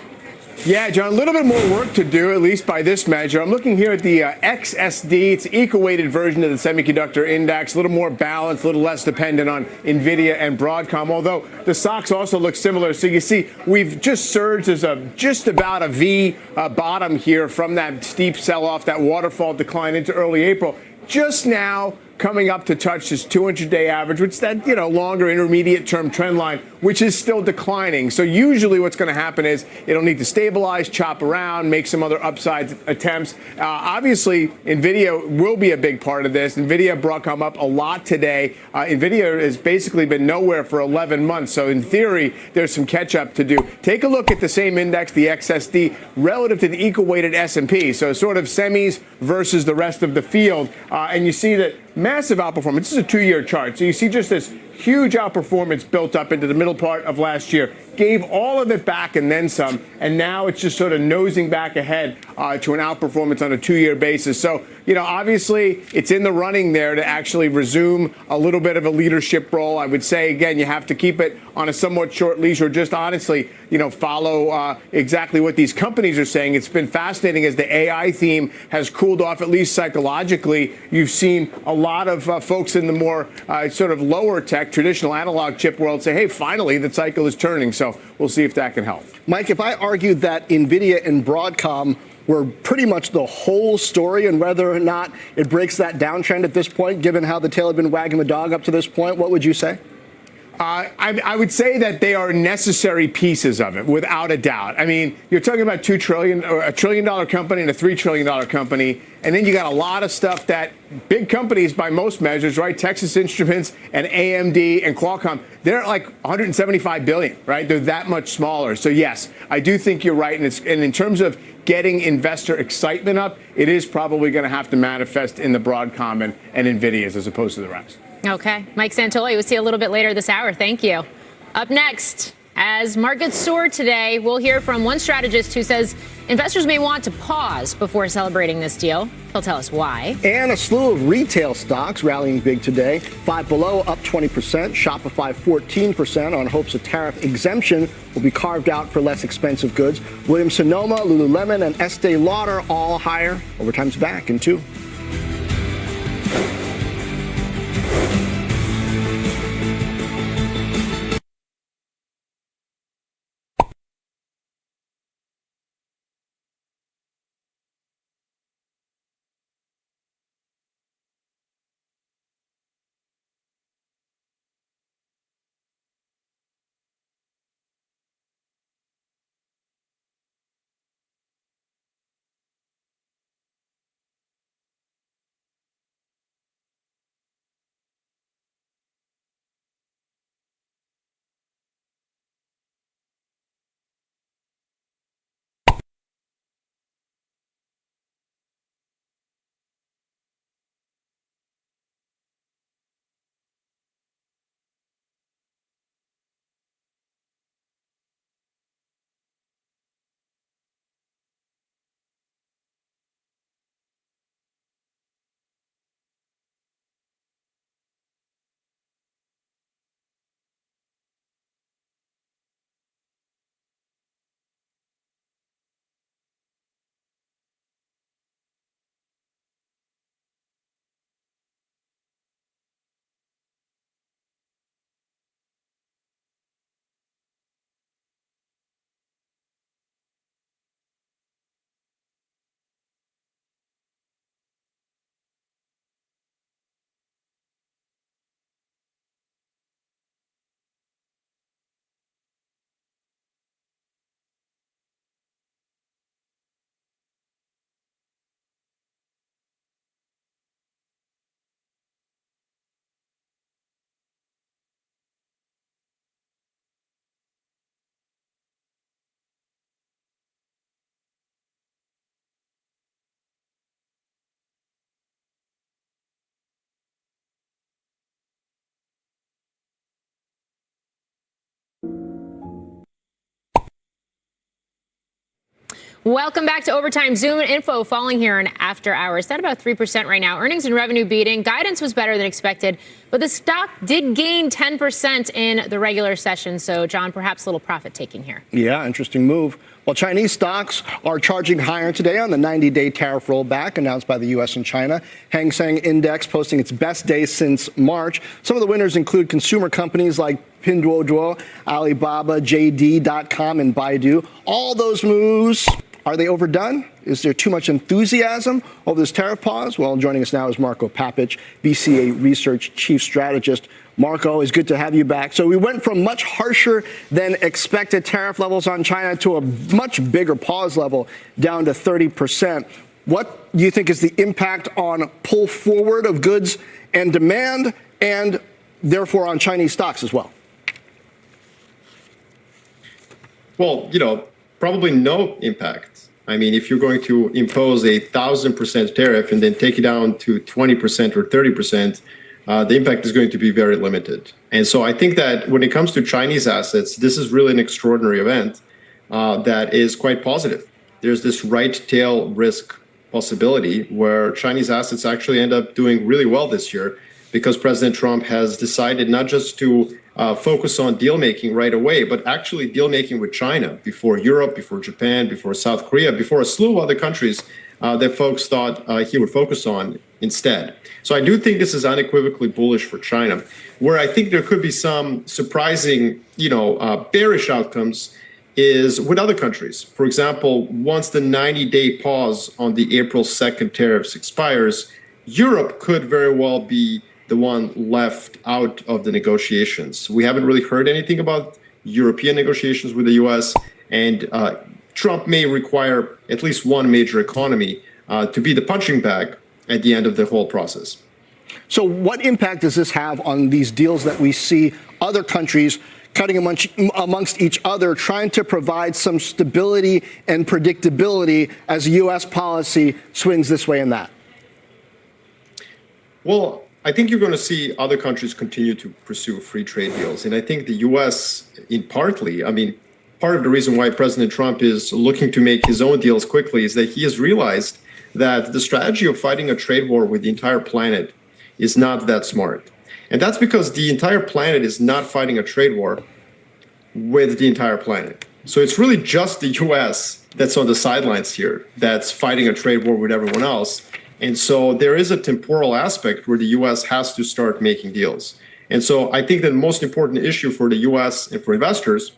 Speaker 8: Yeah, John, a little bit more work to do, at least by this measure. I'm looking here at the XSD. It's an eco-weighted version of the semiconductor index, a little more balanced, a little less dependent on NVIDIA and Broadcom, although the stocks also look similar. So you see, we've just surged as just about a V bottom here from that steep sell-off, that waterfall decline into early April. Just now coming up to touch this 200-day average, which is that, longer intermediate-term trend line, which is still declining. So usually what's going to happen is it'll need to stabilize, chop around, make some other upside attempts. Obviously, NVIDIA will be a big part of this. NVIDIA Broadcom up a lot today. NVIDIA has basically been nowhere for 11 months. So in theory, there's some catch-up to do. Take a look at the same index, the XSD, relative to the equal-weighted S&P. So sort of semis versus the rest of the field. And you see that massive outperformance. This is a 2-year chart. So you see just this huge outperformance built up into the middle part of last year, gave all of it back and then some, and now it's just sort of nosing back ahead to an outperformance on a 2-year basis. So, obviously it's in the running there to actually resume a little bit of a leadership role. I would say, again, you have to keep it on a somewhat short leash or just honestly, follow exactly what these companies are saying. It's been fascinating as the AI theme has cooled off, at least psychologically. You've seen a lot of folks in the more sort of lower tech, traditional analog chip world say, hey, finally, the cycle is turning. So we'll see if that can help.
Speaker 9: Mike, if I argued that NVIDIA and Broadcom were pretty much the whole story and whether or not it breaks that downtrend at this point, given how the tail had been wagging the dog up to this point, what would you say?
Speaker 8: I would say that they are necessary pieces of it, without a doubt. I mean, you're talking about $2 trillion, or a $1 trillion company and a $3 trillion company, and then you got a lot of stuff that big companies, by most measures, right? Texas Instruments and AMD and Qualcomm, they're like 175 billion, right? They're that much smaller. So yes, I do think you're right, and in terms of getting investor excitement up, it is probably going to have to manifest in the Broadcom and Nvidias as opposed to the rest.
Speaker 11: Okay. Mike Santoli, we'll see you a little bit later this hour. Thank you. Up next, as markets soar today, we'll hear from one strategist who says investors may want to pause before celebrating this deal. He'll tell us why.
Speaker 9: And a slew of retail stocks rallying big today. Five Below up 20%, Shopify 14% on hopes a tariff exemption will be carved out for less expensive goods. Williams-Sonoma, Lululemon, and Estee Lauder all higher. Overtime's back in 2.
Speaker 11: Welcome back to Overtime. Zoom info falling here in after hours. That's about 3% right now. Earnings and revenue beating. Guidance was better than expected, but the stock did gain 10% in the regular session. So, John, perhaps a little profit taking here.
Speaker 9: Yeah, interesting move. Well, Chinese stocks are charging higher today on the 90-day tariff rollback announced by the U.S. and China. Hang Seng Index posting its best day since March. Some of the winners include consumer companies like Pinduoduo, Alibaba, JD.com, and Baidu. All those moves, are they overdone? Is there too much enthusiasm over this tariff pause? Well, joining us now is Marco Papic, BCA Research Chief Strategist. Marco, it's good to have you back. So we went from much harsher than expected tariff levels on China to a much bigger pause level, down to 30%. What do you think is the impact on pull forward of goods and demand, and therefore on Chinese stocks as well?
Speaker 12: Well, probably no impact. I mean, if you're going to impose 1,000% tariff and then take it down to 20% or 30%, the impact is going to be very limited. And so I think that when it comes to Chinese assets, this is really an extraordinary event that is quite positive. There's this right tail risk possibility where Chinese assets actually end up doing really well this year because President Trump has decided not just to focus on deal making right away, but actually deal making with China before Europe, before Japan, before South Korea, before a slew of other countries that folks thought he would focus on instead. So I do think this is unequivocally bullish for China. Where I think there could be some surprising, bearish outcomes is with other countries. For example, once the 90-day pause on the April 2nd tariffs expires, Europe could very well be the one left out of the negotiations. We haven't really heard anything about European negotiations with the U.S., and Trump may require at least one major economy to be the punching bag at the end of the whole process.
Speaker 9: So what impact does this have on these deals that we see other countries cutting amongst each other, trying to provide some stability and predictability as U.S. policy swings this way and that?
Speaker 12: Well, I think you're going to see other countries continue to pursue free trade deals. And I think the U.S. part of the reason why President Trump is looking to make his own deals quickly is that he has realized that the strategy of fighting a trade war with the entire planet is not that smart. And that's because the entire planet is not fighting a trade war with the entire planet. So it's really just the U.S. that's on the sidelines here, that's fighting a trade war with everyone else. And so there is a temporal aspect where the U.S. has to start making deals. And so I think that the most important issue for the U.S. and for investors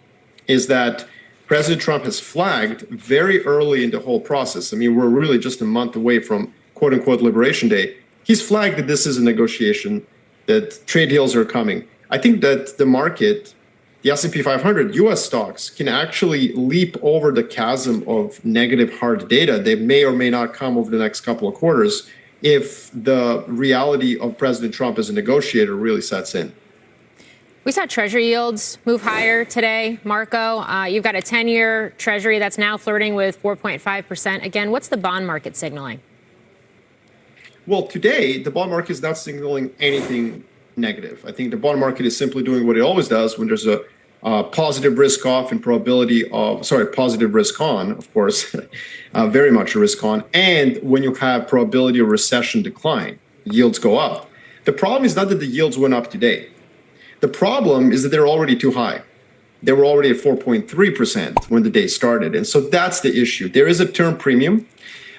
Speaker 12: is that President Trump has flagged very early in the whole process. I mean, we're really just a month away from quote unquote Liberation Day. He's flagged that this is a negotiation, that trade deals are coming. I think that the market, the S&P 500 U.S. stocks can actually leap over the chasm of negative hard data. They may or may not come over the next couple of quarters if the reality of President Trump as a negotiator really sets in.
Speaker 11: We saw Treasury yields move higher today. Marco, you've got a 10-year Treasury that's now flirting with 4.5%. Again, what's the bond market signaling?
Speaker 12: Well, today, the bond market is not signaling anything negative. I think the bond market is simply doing what it always does when there's a positive risk off and positive risk on, of course, very much a risk on. And when you have probability of recession decline, yields go up. The problem is not that the yields went up today. The problem is that they're already too high. They were already at 4.3% when the day started. And so that's the issue. There is a term premium,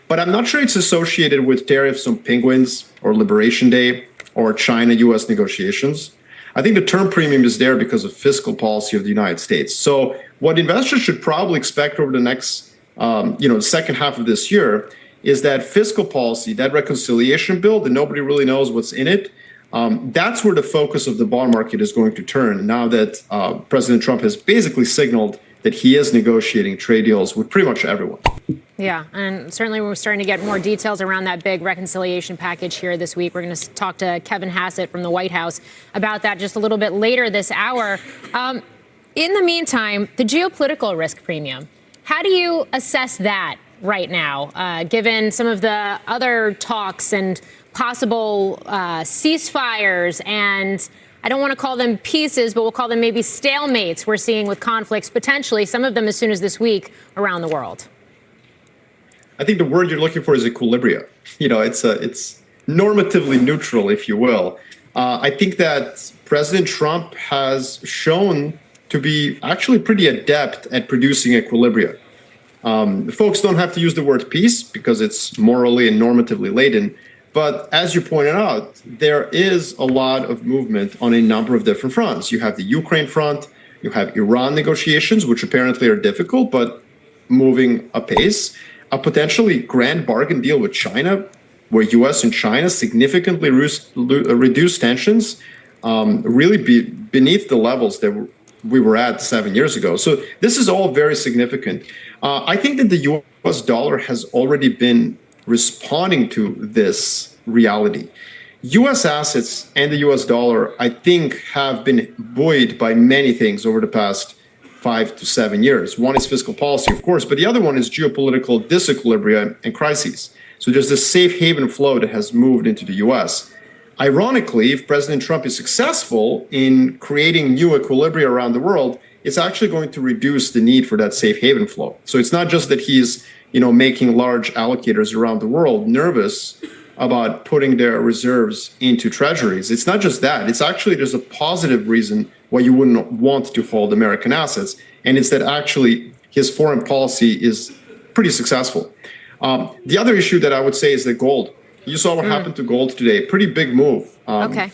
Speaker 12: but I'm not sure it's associated with tariffs on penguins or Liberation Day or China-U.S. negotiations. I think the term premium is there because of fiscal policy of the United States. So what investors should probably expect over the next, second half of this year is that fiscal policy, that reconciliation bill that nobody really knows what's in it, that's where the focus of the bond market is going to turn now that President Trump has basically signaled that he is negotiating trade deals with pretty much everyone.
Speaker 11: Yeah, and certainly we're starting to get more details around that big reconciliation package here this week. We're going to talk to Kevin Hassett from the White House about that just a little bit later this hour. In the meantime, the geopolitical risk premium, how do you assess that right now, given some of the other talks and possible ceasefires and I don't want to call them pieces, but we'll call them maybe stalemates we're seeing with conflicts, potentially, some of them as soon as this week around the world?
Speaker 12: I think the word you're looking for is equilibria. It's normatively neutral, if you will. I think that President Trump has shown to be actually pretty adept at producing equilibria. Folks don't have to use the word peace because it's morally and normatively laden. But as you pointed out, there is a lot of movement on a number of different fronts. You have the Ukraine front, you have Iran negotiations, which apparently are difficult, but moving apace. A potentially grand bargain deal with China, where U.S. and China significantly reduce tensions, really beneath the levels that we were at 7 years ago. So this is all very significant. I think that the U.S. dollar has already been responding to this reality. U.S. assets and the U.S. dollar, I think, have been buoyed by many things over the past 5 to 7 years. One is fiscal policy, of course, but the other one is geopolitical disequilibria and crises. So there's this safe haven flow that has moved into the U.S. Ironically, if President Trump is successful in creating new equilibria around the world, it's actually going to reduce the need for that safe haven flow. So it's not just that he's making large allocators around the world nervous about putting their reserves into treasuries. It's not just that. It's actually there's a positive reason why you wouldn't want to hold American assets, and it's that actually his foreign policy is pretty successful. The other issue that I would say is the gold. You saw what happened to gold today. Pretty big move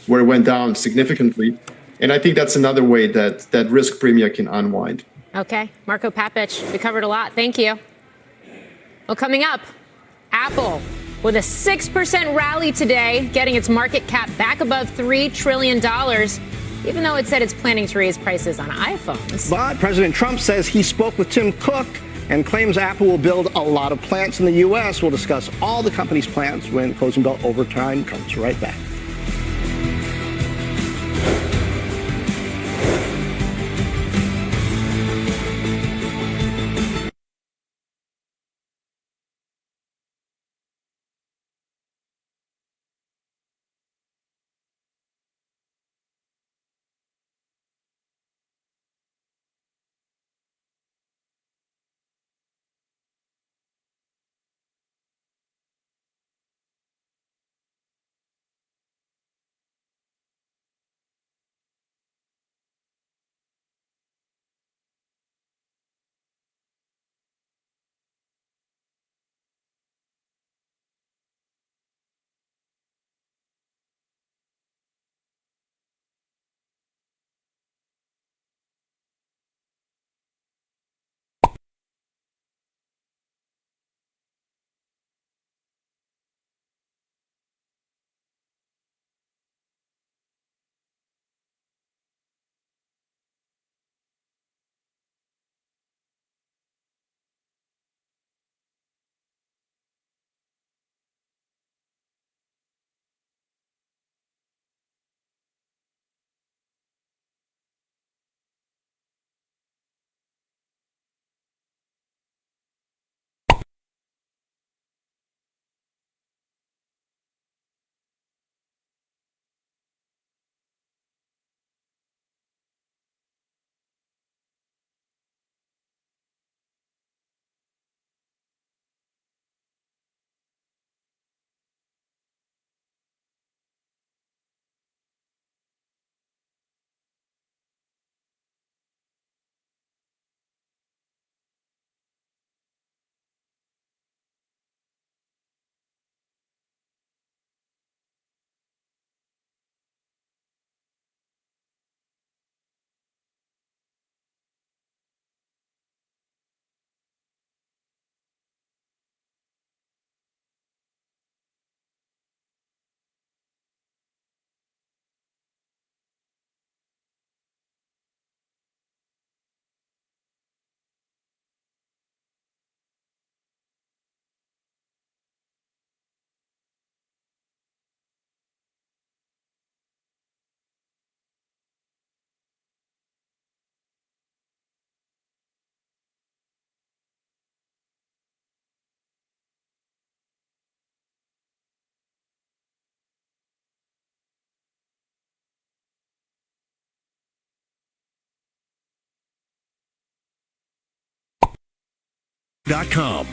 Speaker 12: where it went down significantly. And I think that's another way that risk premia can unwind.
Speaker 11: Okay. Marco Papich, we covered a lot. Thank you. Well, coming up, Apple with a 6% rally today, getting its market cap back above $3 trillion, even though it said it's planning to raise prices on iPhones.
Speaker 9: But President Trump says he spoke with Tim Cook and claims Apple will build a lot of plants in the U.S. We'll discuss all the company's plans when Closing Bell Overtime comes right back.
Speaker 13: .com.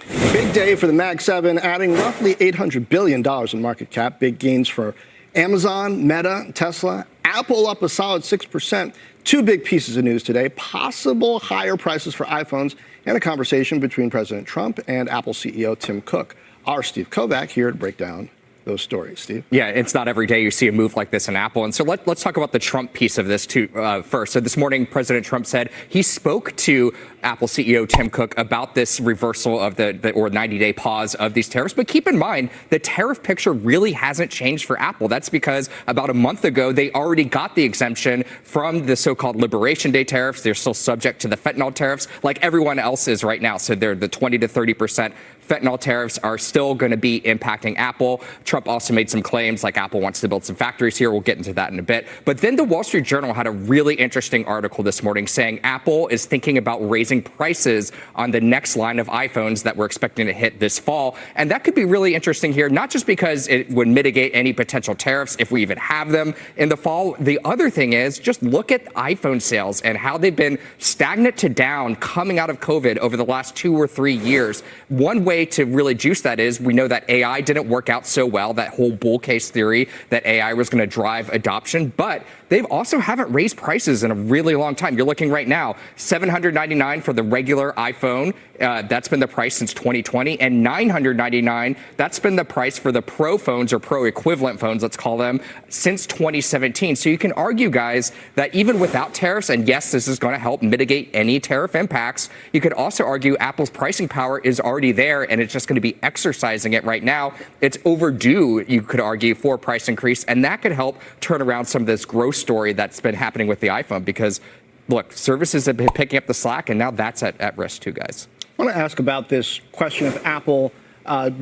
Speaker 9: Big day for the Mag 7, adding roughly $800 billion in market cap. Big gains for Amazon, Meta, Tesla. Apple up a solid 6%. Two big pieces of news today: possible higher prices for iPhones and a conversation between President Trump and Apple CEO Tim Cook. Our Steve Kovac here to break down those stories. Steve?
Speaker 14: Yeah, it's not every day you see a move like this in Apple. And so let's talk about the Trump piece of this too, first. So this morning, President Trump said he spoke to Apple CEO Tim Cook about this reversal of the 90-day pause of these tariffs. But keep in mind, the tariff picture really hasn't changed for Apple. That's because about a month ago, they already got the exemption from the so-called Liberation Day tariffs. They're still subject to the fentanyl tariffs like everyone else is right now. So they're the 20 to 30% fentanyl tariffs are still going to be impacting Apple. Trump also made some claims like Apple wants to build some factories here. We'll get into that in a bit. But then the Wall Street Journal had a really interesting article this morning saying Apple is thinking about raising prices on the next line of iPhones that we're expecting to hit this fall. And that could be really interesting here, not just because it would mitigate any potential tariffs if we even have them in the fall. The other thing is just look at iPhone sales and how they've been stagnant to down coming out of COVID over the last 2 or 3 years. One way to really juice that is we know that AI didn't work out so well. well, that whole bull case theory that AI was going to drive adoption, but they also haven't raised prices in a really long time. You're looking right now, $799 for the regular iPhone. That's been the price since 2020, and $999, that's been the price for the Pro phones or Pro equivalent phones, let's call them, since 2017. So you can argue, guys, that even without tariffs, and yes, this is going to help mitigate any tariff impacts, you could also argue Apple's pricing power is already there, and it's just going to be exercising it right now. It's overdue, you could argue, for a price increase, and that could help turn around some of this growth story that's been happening with the iPhone because, look, services have been picking up the slack, and now that's at risk too, guys.
Speaker 9: I want to ask about this question of Apple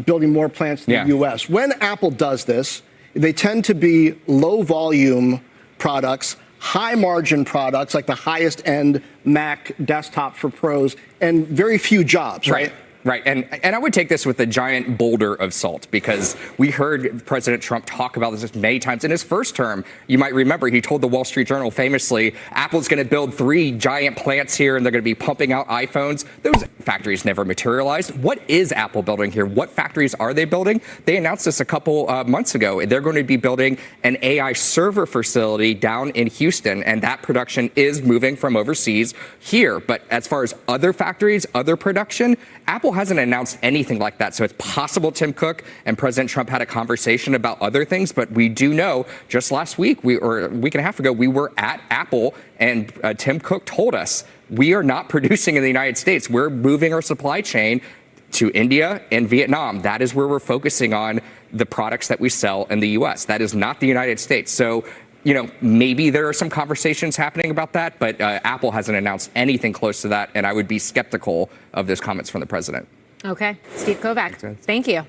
Speaker 9: building more plants in the U.S. When Apple does this, they tend to be low volume products, high margin products like the highest end Mac desktop for pros, and very few jobs, right?
Speaker 14: Right. And I would take this with a giant boulder of salt because we heard President Trump talk about this many times in his first term. You might remember he told the Wall Street Journal famously, Apple's going to build 3 giant plants here and they're going to be pumping out iPhones. Those factories never materialized. What is Apple building here? What factories are they building? They announced this a couple months ago. They're going to be building an AI server facility down in Houston, and that production is moving from overseas here. But as far as other factories, other production, Apple hasn't announced anything like that. So it's possible Tim Cook and President Trump had a conversation about other things, but we do know just last week, or a week and a half ago, we were at Apple and Tim Cook told us we are not producing in the United States. We're moving our supply chain to India and Vietnam. That is where we're focusing on the products that we sell in the U.S. That is not the United States. So, you know, maybe there are some conversations happening about that, but Apple hasn't announced anything close to that, and I would be skeptical of those comments from the president.
Speaker 11: Okay. Steve Kovac, thank you.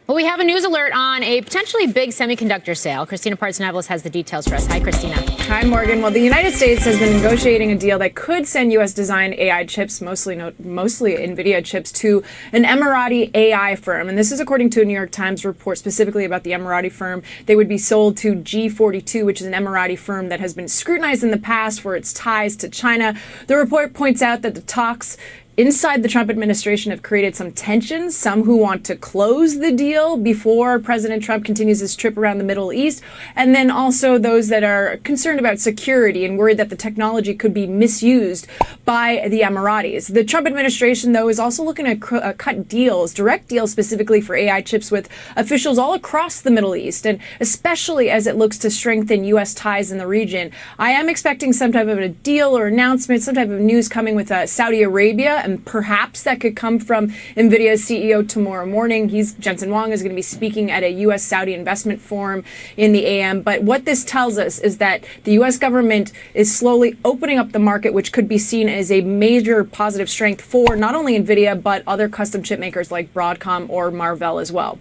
Speaker 11: Well, we have a news alert on a potentially big semiconductor sale. Christina Partsinevelos has the details for us. Hi, Christina.
Speaker 3: Hi, Morgan. Well, the United States has been negotiating a deal that could send U.S.-designed AI chips, mostly NVIDIA chips, to an Emirati AI firm. And this is according to a New York Times report specifically about the Emirati firm. They would be sold to G42, which is an Emirati firm that has been scrutinized in the past for its ties to China. The report points out that the talks inside the Trump administration have created some tensions, some who want to close the deal before President Trump continues his trip around the Middle East, and then also those that are concerned about security and worried that the technology could be misused by the Emiratis. The Trump administration, though, is also looking to cut deals, direct deals specifically for AI chips with officials all across the Middle East, and especially as it looks to strengthen U.S. ties in the region. I am expecting some type of a deal or announcement, some type of news coming with Saudi Arabia, and perhaps that could come from NVIDIA's CEO tomorrow morning. Jensen Huang is going to be speaking at a U.S.-Saudi investment forum in the AM. But what this tells us is that the U.S. government is slowly opening up the market, which could be seen as a major positive strength for not only NVIDIA, but other custom chip makers like Broadcom or Marvell as well.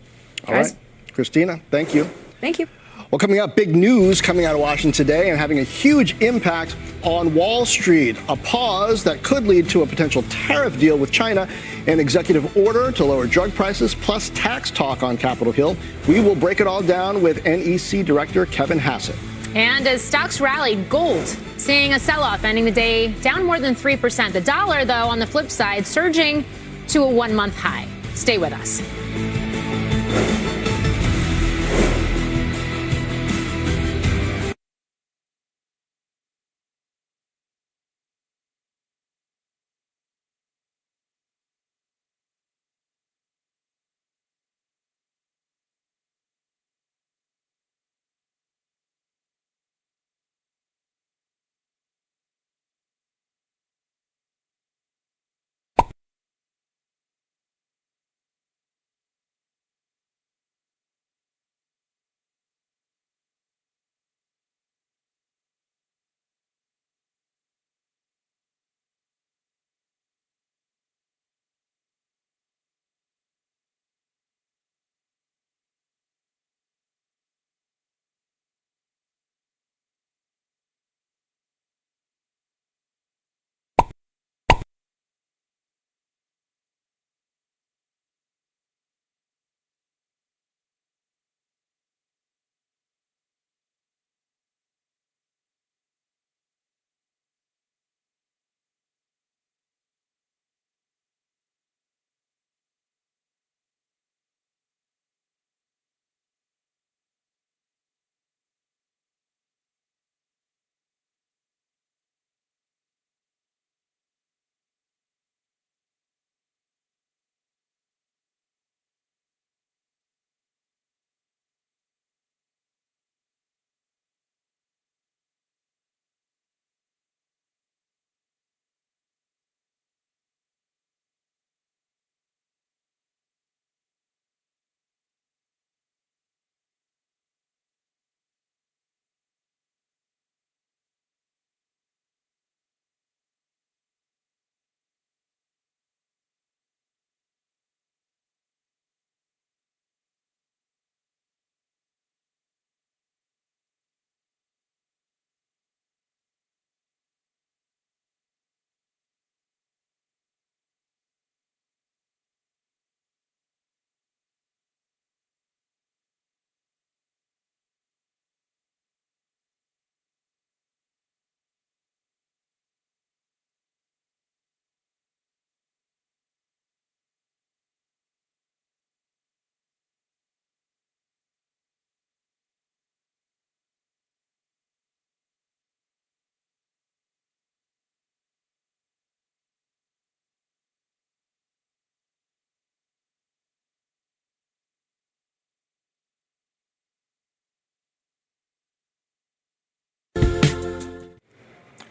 Speaker 9: All right. Christina, thank you.
Speaker 3: Thank you.
Speaker 9: Well, coming up, big news coming out of Washington today and having a huge impact on Wall Street. A pause that could lead to a potential tariff deal with China, an executive order to lower drug prices, plus tax talk on Capitol Hill. We will break it all down with NEC Director Kevin Hassett.
Speaker 11: And as stocks rallied, gold seeing a sell-off, ending the day down more than 3%. The dollar, though, on the flip side, surging to a one-month high. Stay with us.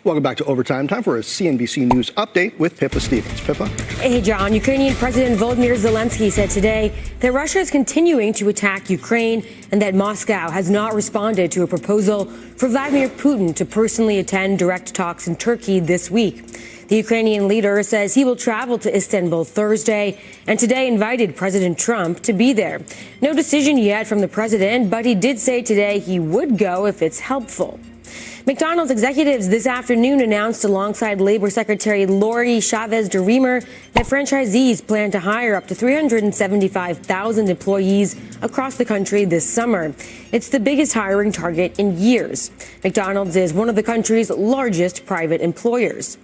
Speaker 9: Welcome back to Overtime. Time for a CNBC News update with Pippa Stevens. Pippa?
Speaker 5: Hey, John. Ukrainian President Volodymyr Zelensky said today that Russia is continuing to attack Ukraine and that Moscow has not responded to a proposal for Vladimir Putin to personally attend direct talks in Turkey this week. The Ukrainian leader says he will travel to Istanbul Thursday and today invited President Trump to be there. No decision yet from the president, but he did say today he would go if it's helpful. McDonald's executives this afternoon announced alongside Labor Secretary Lori Chavez DeRemer that franchisees plan to hire up to 375,000 employees across the country this summer. It's the biggest hiring target in years. McDonald's is one of the country's largest private employers.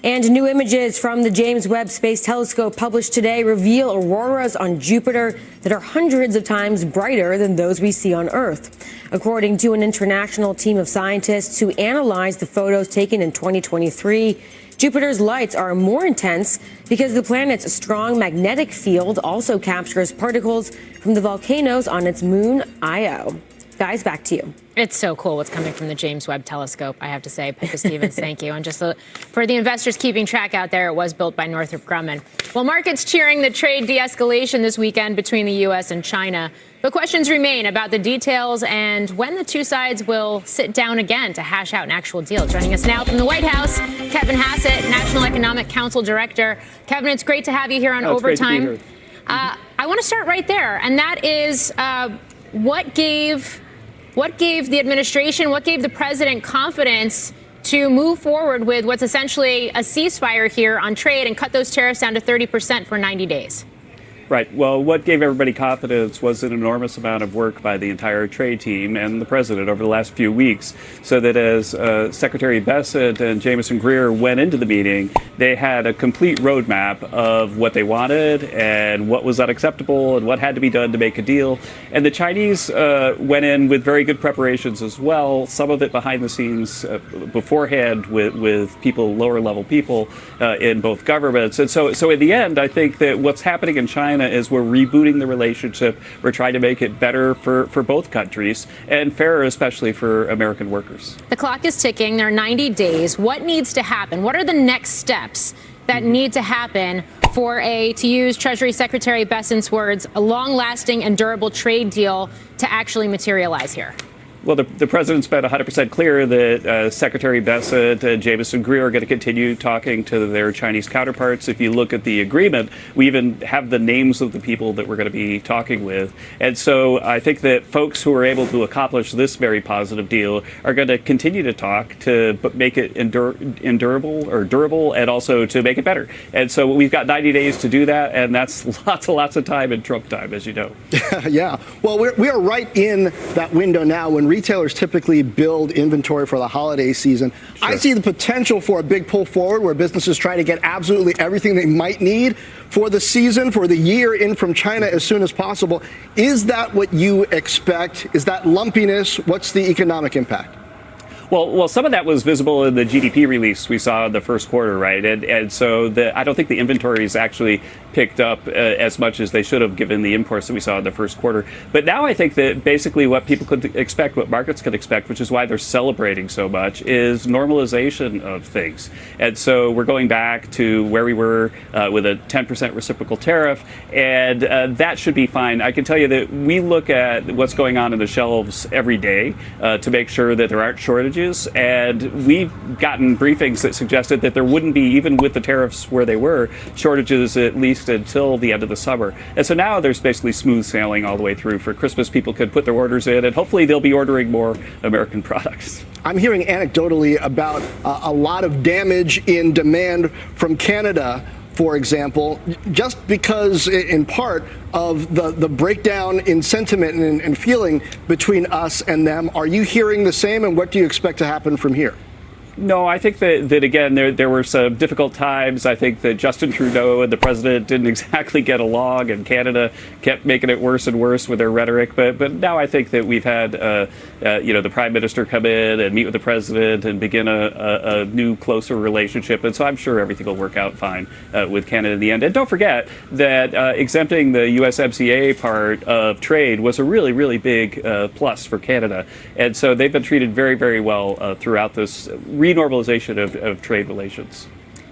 Speaker 5: And new images from the James Webb Space Telescope published today reveal auroras on Jupiter that are hundreds of times brighter than those we see on Earth. According to an international team of scientists who analyzed the photos taken in 2023, Jupiter's lights are more intense because the planet's strong magnetic field also captures particles from the volcanoes on its moon, Io. Guys, back to you.
Speaker 11: It's so cool what's coming from the James Webb Telescope, I have to say. Pippa Stevens, thank you. And just for the investors keeping track out there, it was built by Northrop Grumman. Well, markets cheering the trade de-escalation this weekend between the U.S. and China. But questions remain about the details and when the two sides will sit down again to hash out an actual deal. Joining us now from the White House, Kevin Hassett, National Economic Council Director. Kevin, it's great to have you here on Overtime. I want to start right there, and that is what gave the administration, what gave the president confidence to move forward with what's essentially a ceasefire here on trade and cut those tariffs down to 30% for 90 days?
Speaker 13: Right. Well, what gave everybody confidence was an enormous amount of work by the entire trade team and the president over the last few weeks, so that as Secretary Bessent and Jamieson Greer went into the meeting, they had a complete roadmap of what they wanted and what was unacceptable and what had to be done to make a deal. And the Chinese went in with very good preparations as well, some of it behind the scenes beforehand with people, lower level people in both governments. And so in the end, I think that what's happening in China is we're rebooting the relationship. We're trying to make it better for both countries and fairer, especially for American workers.
Speaker 11: The clock is ticking. There are 90 days. What needs to happen? What are the next steps that need to happen for to use Treasury Secretary Bessent's words, a long-lasting and durable trade deal to actually materialize here?
Speaker 13: Well, the president's been 100% clear that Secretary Bessent and Jamieson Greer are going to continue talking to their Chinese counterparts. If you look at the agreement, we even have the names of the people that we're going to be talking with. And so I think that folks who are able to accomplish this very positive deal are going to continue to talk to make it durable and also to make it better. And so we've got 90 days to do that, and that's lots of time in Trump time, as you know.
Speaker 9: Yeah. Well, we are right in that window now when retailers typically build inventory for the holiday season. Sure. I see the potential for a big pull forward where businesses try to get absolutely everything they might need for the season, for the year in from China as soon as possible. Is that what you expect? Is that lumpiness? What's the economic impact?
Speaker 13: Well, some of that was visible in the GDP release we saw in the first quarter, right? And so I don't think the inventories actually picked up as much as they should have given the imports that we saw in the first quarter. But now I think that basically what people could expect, what markets could expect, which is why they're celebrating so much, is normalization of things. And so we're going back to where we were with a 10% reciprocal tariff, and that should be fine. I can tell you that we look at what's going on in the shelves every day to make sure that there aren't shortages, and we've gotten briefings that suggested that there wouldn't be, even with the tariffs where they were, shortages at least until the end of the summer. And so now there's basically smooth sailing all the way through. For Christmas, people could put their orders in, and hopefully they'll be ordering more American products.
Speaker 9: I'm hearing anecdotally about a lot of damage in demand from Canada, for example, just because in part of the breakdown in sentiment and feeling between us and them. Are you hearing the same, and what do you expect to happen from here?
Speaker 13: No, I think that again, there were some difficult times. I think that Justin Trudeau and the president didn't exactly get along, and Canada kept making it worse and worse with their rhetoric. But now I think that we've had, the prime minister come in and meet with the president and begin a new, closer relationship. And so I'm sure everything will work out fine with Canada in the end. And don't forget that exempting the USMCA part of trade was a really, really big plus for Canada. And so they've been treated very, very well throughout this renormalization of trade relations.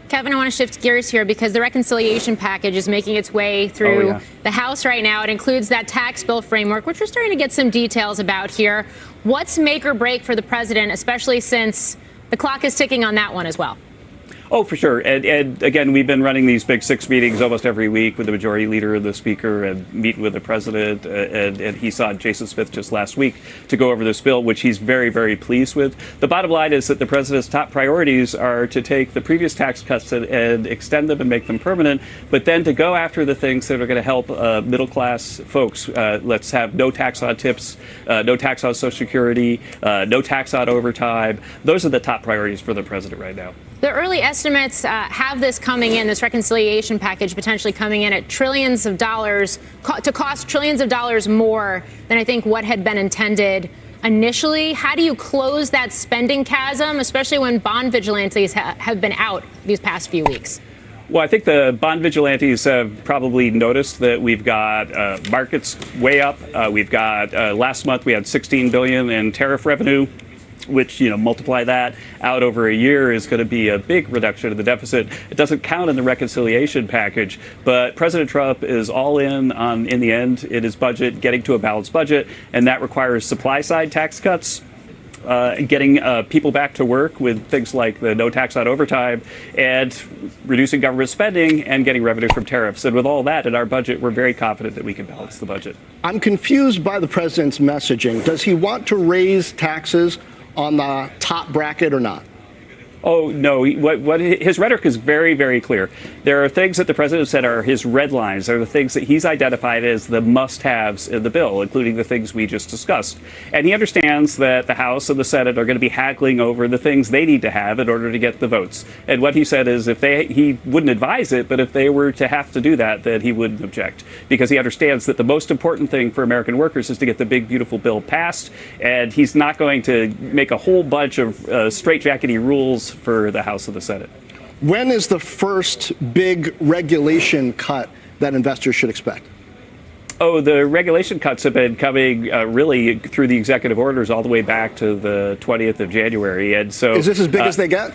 Speaker 11: Kevin, I want to shift gears here because the reconciliation package is making its way through the House right now. It includes that tax bill framework, which we're starting to get some details about here. What's make or break for the president, especially since the clock is ticking on that one as well?
Speaker 13: Oh, for sure. And again, we've been running these big 6 meetings almost every week with the majority leader and the speaker and meeting with the president. And he saw Jason Smith just last week to go over this bill, which he's very, very pleased with. The bottom line is that the president's top priorities are to take the previous tax cuts and extend them and make them permanent, but then to go after the things that are going to help middle class folks. Let's have no tax on tips, no tax on Social Security, no tax on overtime. Those are the top priorities for the president right now.
Speaker 11: The early estimates have this coming in, this reconciliation package potentially coming in at trillions of dollars, to cost trillions of dollars more than I think what had been intended initially. How do you close that spending chasm, especially when bond vigilantes have been out these past few weeks?
Speaker 13: Well, I think the bond vigilantes have probably noticed that we've got markets way up. We've got last month we had $16 billion in tariff revenue, which, multiply that out over a year is going to be a big reduction of the deficit. It doesn't count in the reconciliation package, but President Trump is all in the end, in his budget, getting to a balanced budget, and that requires supply-side tax cuts, getting people back to work with things like the no tax on overtime, and reducing government spending and getting revenue from tariffs. And with all that in our budget, we're very confident that we can balance the budget.
Speaker 9: I'm confused by the president's messaging. Does he want to raise taxes on the top bracket or not?
Speaker 13: Oh, no. What his rhetoric is very, very clear. There are things that the president said are his red lines. They're the things that he's identified as the must-haves in the bill, including the things we just discussed. And he understands that the House and the Senate are going to be haggling over the things they need to have in order to get the votes. And what he said is he wouldn't advise it, but if they were to have to do that, then he wouldn't object, because he understands that the most important thing for American workers is to get the big, beautiful bill passed. And he's not going to make a whole bunch of straitjackety rules for the House and the Senate.
Speaker 9: When is the first big regulation cut that investors should expect?
Speaker 13: Oh, the regulation cuts have been coming really through the executive orders all the way back to the 20th of January. And so,
Speaker 9: is this as big as they get?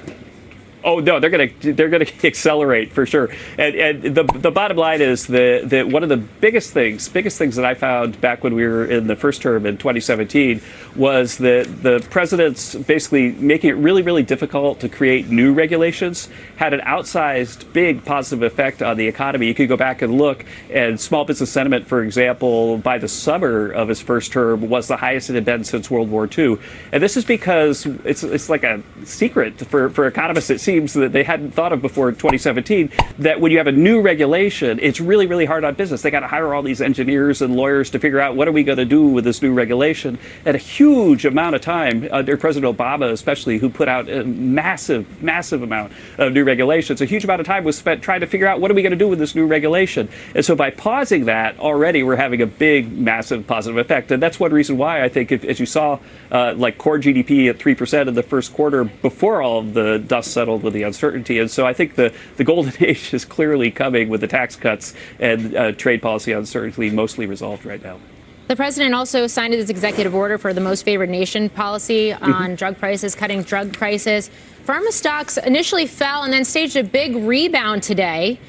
Speaker 13: Oh no, they're going to accelerate for sure. And the bottom line is that one of the biggest things that I found back when we were in the first term in 2017 was that the president's basically making it really, really difficult to create new regulations had an outsized big positive effect on the economy. You could go back and look, and small business sentiment, for example, by the summer of his first term was the highest it had been since World War II. And this is because it's like a secret for economists, it seems, that they hadn't thought of before in 2017, that when you have a new regulation, it's really, really hard on business. They got to hire all these engineers and lawyers to figure out what are we going to do with this new regulation. And a huge amount of time under President Obama, especially, who put out a massive, massive amount of new regulations, a huge amount of time was spent trying to figure out what are we going to do with this new regulation. And so by pausing that, already we're having a big, massive positive effect. And that's one reason why I think, as you saw, like core GDP at 3% in the first quarter before all of the dust settled with the uncertainty. And so I think the golden age is clearly coming with the tax cuts and trade policy uncertainty mostly resolved right now.
Speaker 11: The president also signed his executive order for the most favored nation policy on drug prices, cutting drug prices. Pharma stocks initially fell and then staged a big rebound today.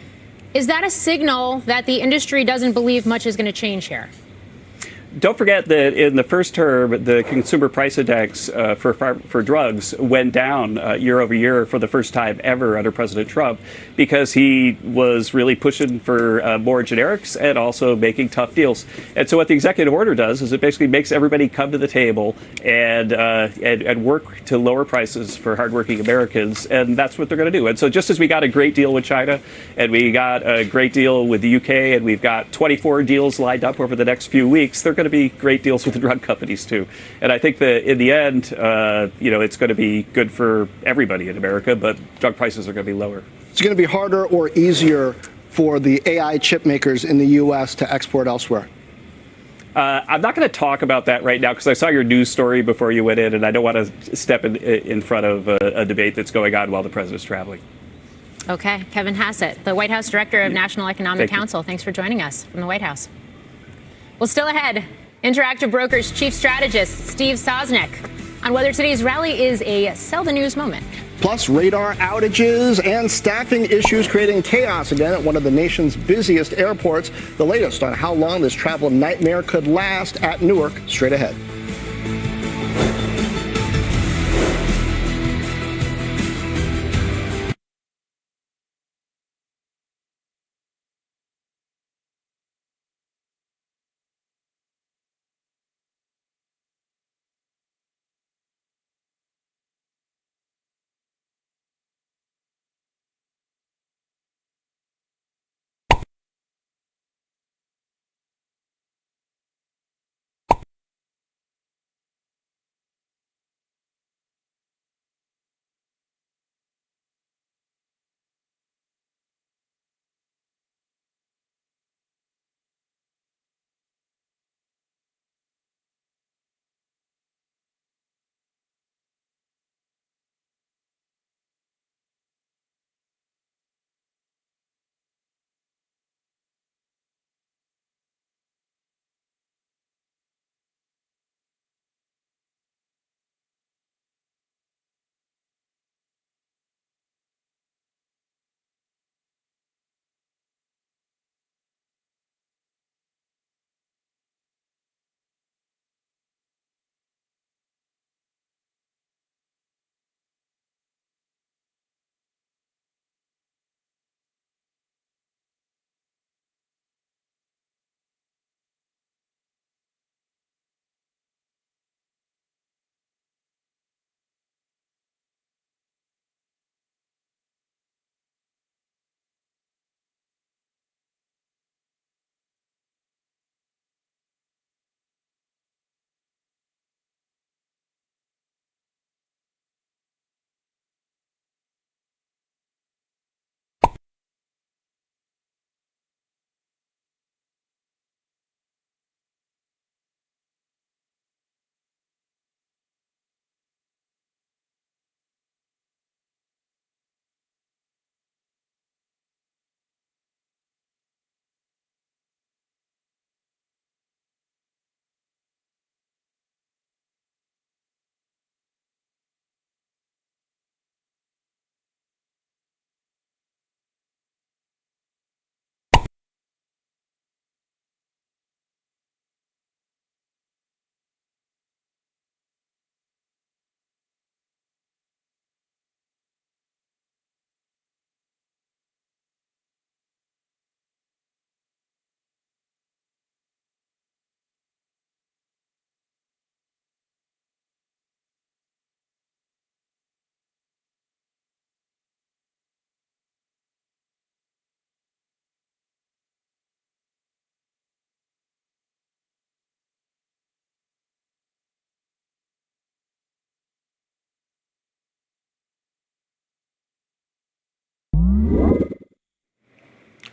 Speaker 11: Is that a signal that the industry doesn't believe much is going to change here?
Speaker 13: Don't forget that in the first term, the consumer price index for drugs went down year over year for the first time ever under President Trump, because he was really pushing for more generics and also making tough deals. And so what the executive order does is it basically makes everybody come to the table and work to lower prices for hardworking Americans. And that's what they're going to do. And so just as we got a great deal with China, and we got a great deal with the UK, and we've got 24 deals lined up over the next few weeks, they're going to be great deals with the drug companies too. And I think that in the end, it's going to be good for everybody in America, but drug prices are going to be lower.
Speaker 9: It's going to be harder or easier for the AI chip makers in the U.S. to export elsewhere?
Speaker 13: I'm not going to talk about that right now, because I saw your news story before you went in, and I don't want to step in front of a debate that's going on while the president's traveling.
Speaker 11: Okay. Kevin Hassett, the White House Director of National Economic Council. Thanks for joining us from the White House. Well, still ahead, Interactive Brokers Chief Strategist Steve Sosnick on whether today's rally is a sell the news moment.
Speaker 9: Plus, radar outages and staffing issues creating chaos again at one of the nation's busiest airports. The latest on how long this travel nightmare could last at Newark, straight ahead.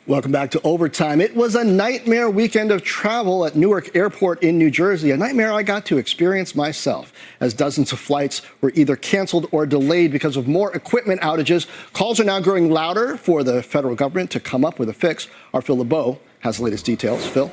Speaker 9: Welcome back to Overtime. It was a nightmare weekend of travel at Newark Airport in New Jersey, a nightmare I got to experience myself, as dozens of flights were either canceled or delayed because of more equipment outages. Calls are now growing louder for the federal government to come up with a fix. Our Phil LeBeau has the latest details. Phil?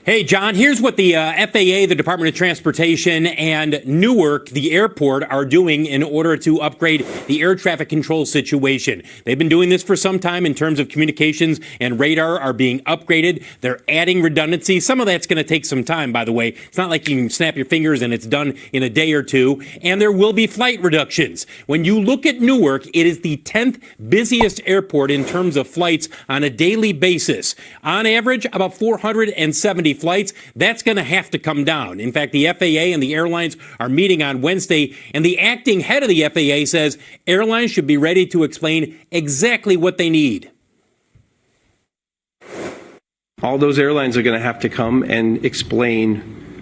Speaker 6: Hey, John, here's what the FAA, the Department of Transportation, and Newark, the airport, are doing in order to upgrade the air traffic control situation. They've been doing this for some time in terms of communications, and radar are being upgraded. They're adding redundancy. Some of that's going to take some time, by the way. It's not like you can snap your fingers and it's done in a day or two. And there will be flight reductions. When you look at Newark, it is the 10th busiest airport in terms of flights on a daily basis. On average, about 470 flights. That's going to have to come down. In fact, the FAA and the airlines are meeting on Wednesday, and the acting head of the FAA says airlines should be ready to explain exactly what they need.
Speaker 15: All those airlines are going to have to come and explain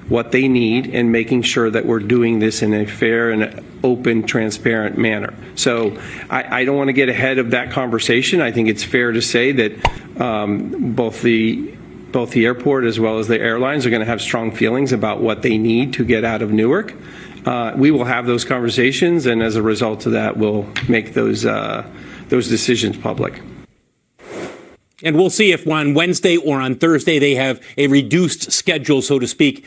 Speaker 15: what they need and making sure that we're doing this in a fair and open, transparent manner. So I don't want to get ahead of that conversation. I think it's fair to say that both the airport as well as the airlines are going to have strong feelings about what they need to get out of Newark. We will have those conversations, and as a result of that, we'll make those decisions public.
Speaker 6: And we'll see if on Wednesday or on Thursday they have a reduced schedule, so to speak,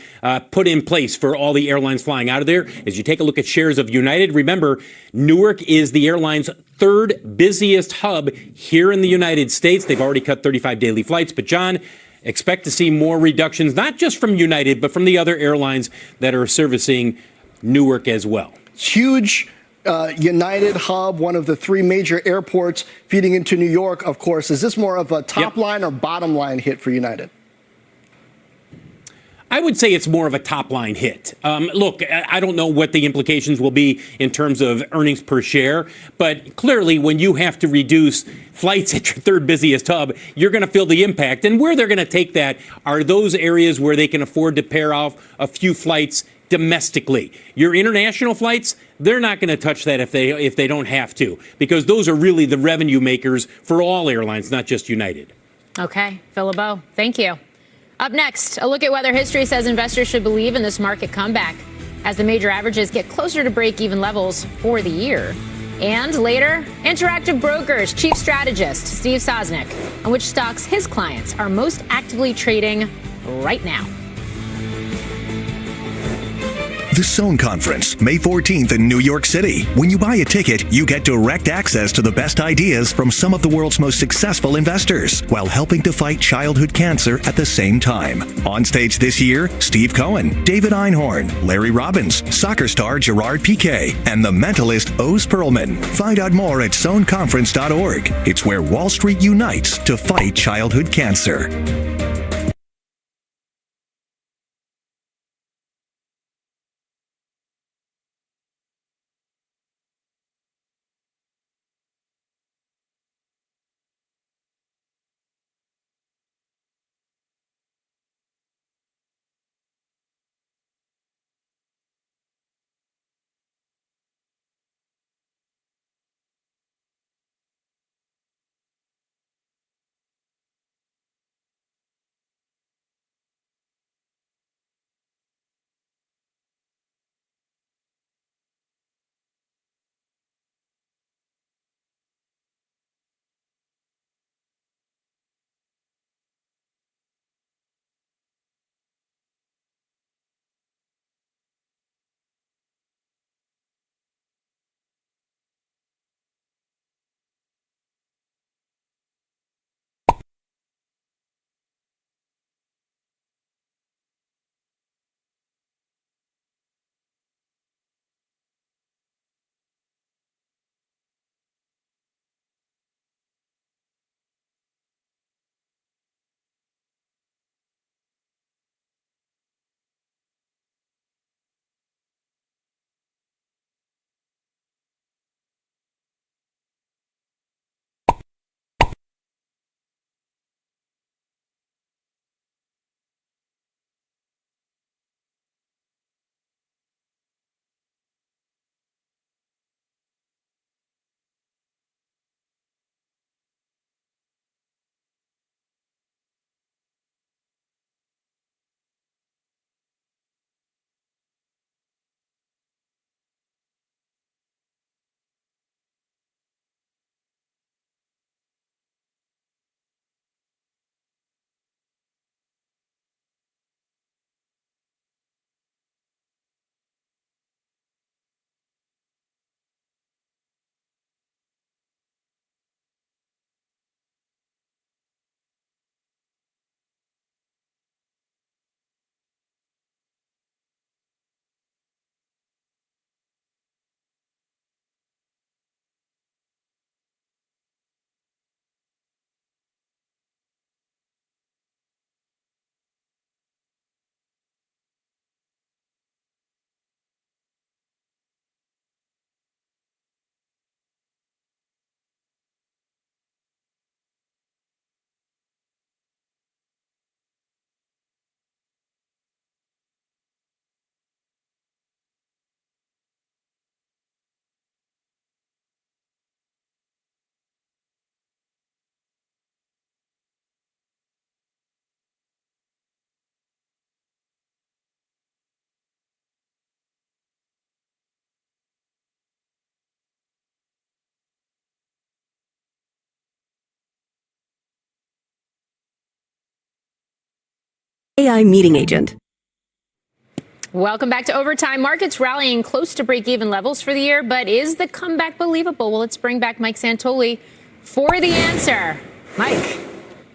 Speaker 6: put in place for all the airlines flying out of there. As you take a look at shares of United, remember, Newark is the airline's third busiest hub here in the United States. They've already cut 35 daily flights. But, John, expect to see more reductions, not just from United, but from the other airlines that are servicing Newark as well.
Speaker 9: Huge United hub, one of the three major airports feeding into New York, of course. Is this more of a top line or bottom line hit for United?
Speaker 6: I would say it's more of a top-line hit. Look, I don't know what the implications will be in terms of earnings per share, but clearly when you have to reduce flights at your third busiest hub, you're going to feel the impact. And where they're going to take that are those areas where they can afford to pair off a few flights domestically. Your international flights, they're not going to touch that if they don't have to, because those are really the revenue makers for all airlines, not just United.
Speaker 11: Okay, Phil LeBeau, thank you. Up next, a look at whether history says investors should believe in this market comeback as the major averages get closer to break-even levels for the year. And later, Interactive Brokers chief strategist Steve Sosnick on which stocks his clients are most actively trading right now.
Speaker 16: The Sohn Conference, May 14th in New York City. When you buy a ticket, you get direct access to the best ideas from some of the world's most successful investors, while helping to fight childhood cancer at the same time. On stage this year, Steve Cohen, David Einhorn, Larry Robbins, soccer star Gerard Piqué, and the mentalist Oz Perlman. Find out more at sohnconference.org. It's where Wall Street unites to fight childhood cancer.
Speaker 17: AI meeting agent.
Speaker 11: Welcome back to Overtime. Markets rallying close to break-even levels for the year, but is the comeback believable? Well, let's bring back Mike Santoli for the answer. Mike.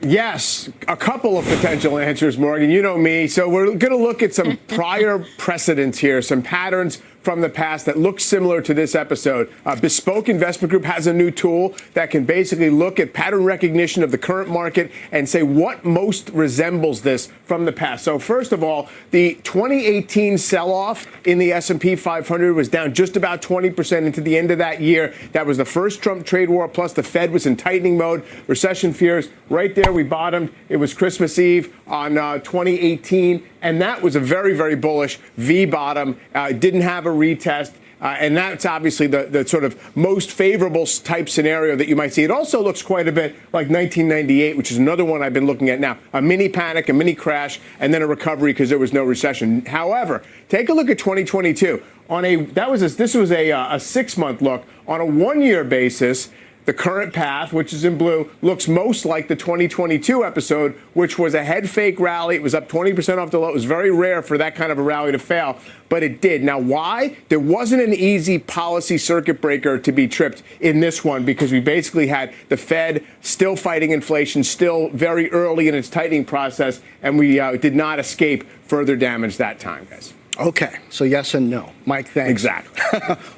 Speaker 8: Yes, a couple of potential answers, Morgan. You know me. So we're going to look at some prior precedents here, some patterns from the past that look similar to this episode. Bespoke Investment Group has a new tool that can basically look at pattern recognition of the current market and say what most resembles this from the past. So first of all, the 2018 sell-off in the S&P 500 was down just about 20% into the end of that year. That was the first Trump trade war, plus the Fed was in tightening mode, recession fears. Right there, we bottomed. It was Christmas Eve on 2018, and that was a very, very bullish V bottom. It didn't have a retest. And that's obviously the sort of most favorable type scenario that you might see. It also looks quite a bit like 1998, which is another one I've been looking at now. A mini panic, a mini crash, and then a recovery because there was no recession. However, take a look at 2022. This was a 6-month look. On a 1-year basis, the current path, which is in blue, looks most like the 2022 episode, which was a head fake rally. It was up 20% off the low. It was very rare for that kind of a rally to fail, but it did. Now, why? There wasn't an easy policy circuit breaker to be tripped in this one because we basically had the Fed still fighting inflation, still very early in its tightening process, and we did not escape further damage that time, guys.
Speaker 9: Okay, so yes and no. Mike, thanks.
Speaker 8: Exactly.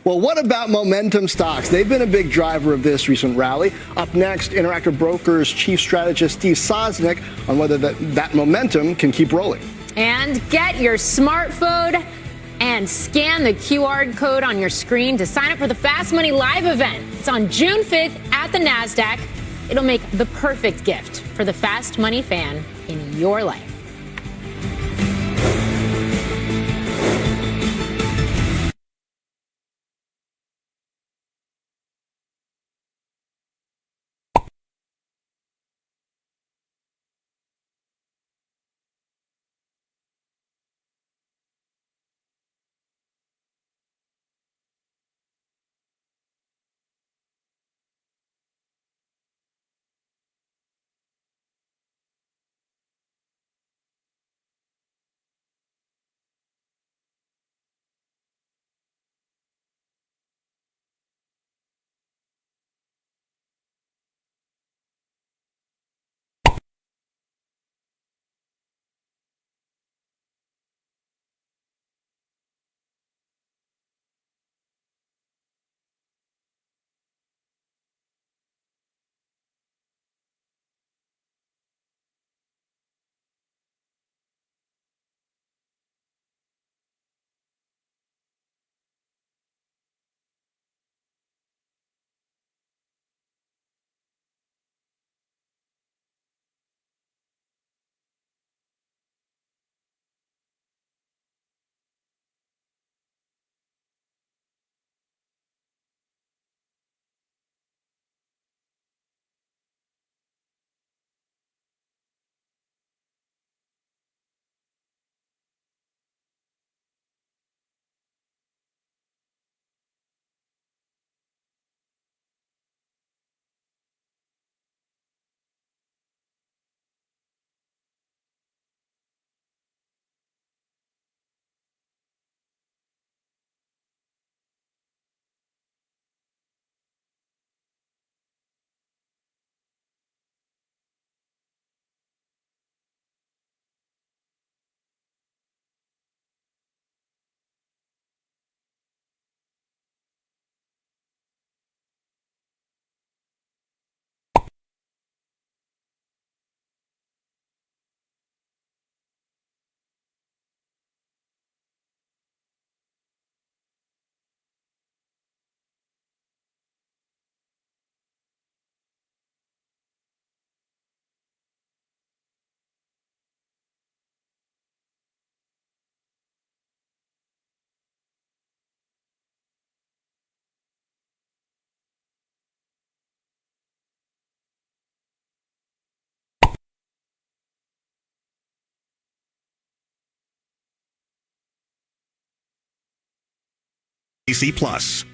Speaker 9: Well, what about momentum stocks? They've been a big driver of this recent rally. Up next, Interactive Brokers Chief Strategist Steve Sosnick on whether that momentum can keep rolling.
Speaker 11: And get your smartphone and scan the QR code on your screen to sign up for the Fast Money Live event. It's on June 5th at the NASDAQ. It'll make the perfect gift for the Fast Money fan in your life.
Speaker 16: Plus.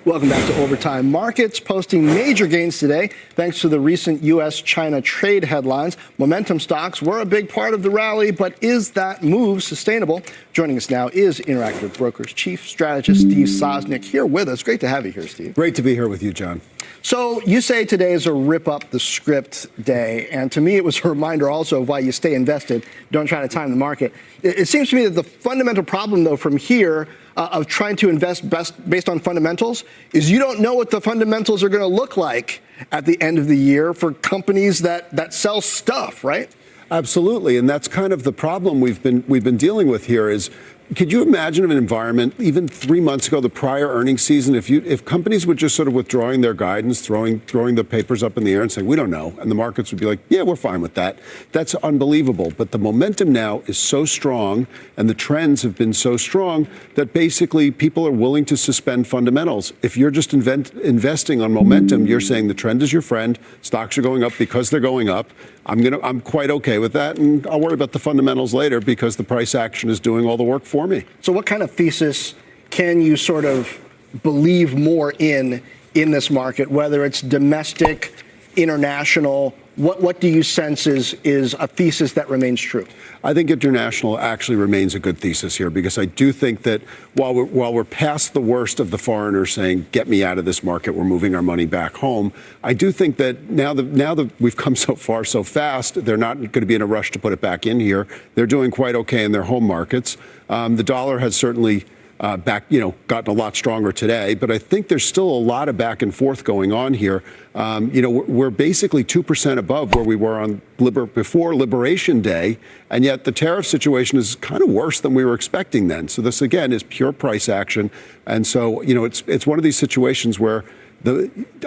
Speaker 9: Welcome back to Overtime. Markets posting major gains today thanks to the recent U.S.-China trade headlines. Momentum stocks were a big part of the rally, but is that move sustainable? Joining us now is Interactive Brokers Chief Strategist Steve Sosnick here with us. Great to have you here, Steve.
Speaker 17: Great to be here with you, John.
Speaker 9: So you say today is a rip-up-the-script day, and to me it was a reminder also of why you stay invested. Don't try to time the market. It seems to me that the fundamental problem, though, from here of trying to invest based on fundamentals is you don't know what the fundamentals are going to look like at the end of the year for companies that sell stuff, right?
Speaker 17: Absolutely, and that's kind of the problem we've been dealing with here is, could you imagine an environment, even 3 months ago, the prior earnings season, if companies were just sort of withdrawing their guidance, throwing the papers up in the air and saying, we don't know, and the markets would be like, yeah, we're fine with that. That's unbelievable. But the momentum now is so strong, and the trends have been so strong that basically people are willing to suspend fundamentals. If you're just investing on momentum, you're saying the trend is your friend, stocks are going up because they're going up. I'm quite okay with that, and I'll worry about the fundamentals later because the price action is doing all the work for me.
Speaker 9: So what kind of thesis can you sort of believe more in this market, whether it's domestic, international? What do you sense is a thesis that remains true?
Speaker 17: I think international actually remains a good thesis here because I do think that while we're past the worst of the foreigners saying, get me out of this market, we're moving our money back home, I do think that now that we've come so far so fast, they're not going to be in a rush to put it back in here. They're doing quite okay in their home markets. The dollar has certainly gotten a lot stronger today, but I think there's still a lot of back and forth going on here. We're basically 2% above where we were on before Liberation Day, and yet the tariff situation is kind of worse than we were expecting then. So this again is pure price action, and so it's one of these situations where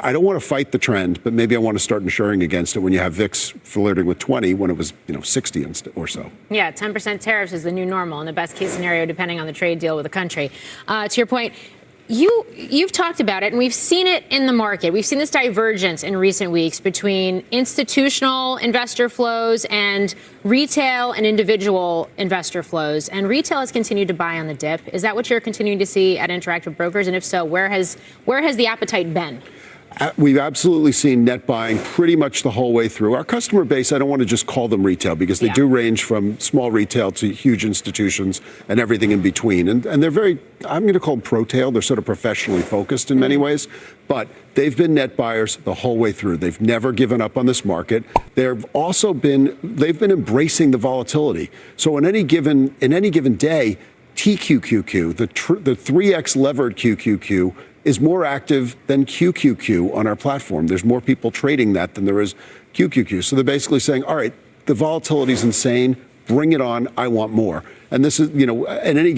Speaker 17: I don't want to fight the trend, but maybe I want to start insuring against it when you have VIX flirting with 20 when it was 60 or so.
Speaker 11: Yeah, 10% tariffs is the new normal in the best case scenario, depending on the trade deal with the country. To your point, you've talked about it, and we've seen it in the market. We've seen this divergence in recent weeks between institutional investor flows and retail and individual investor flows. And retail has continued to buy on the dip. Is that what you're continuing to see at Interactive Brokers? And if so, where has the appetite been?
Speaker 17: We've absolutely seen net buying pretty much the whole way through. Our customer base, I don't want to just call them retail because they do range from small retail to huge institutions and everything in between. And they're very, I'm going to call them pro-tail. They're sort of professionally focused in many ways. But they've been net buyers the whole way through. They've never given up on this market. They've been embracing the volatility. So in any given day, TQQQ, the 3x levered QQQ, is more active than QQQ on our platform. There's more people trading that than there is QQQ. So they're basically saying, all right, the volatility is insane. Bring it on. I want more. And this is, in any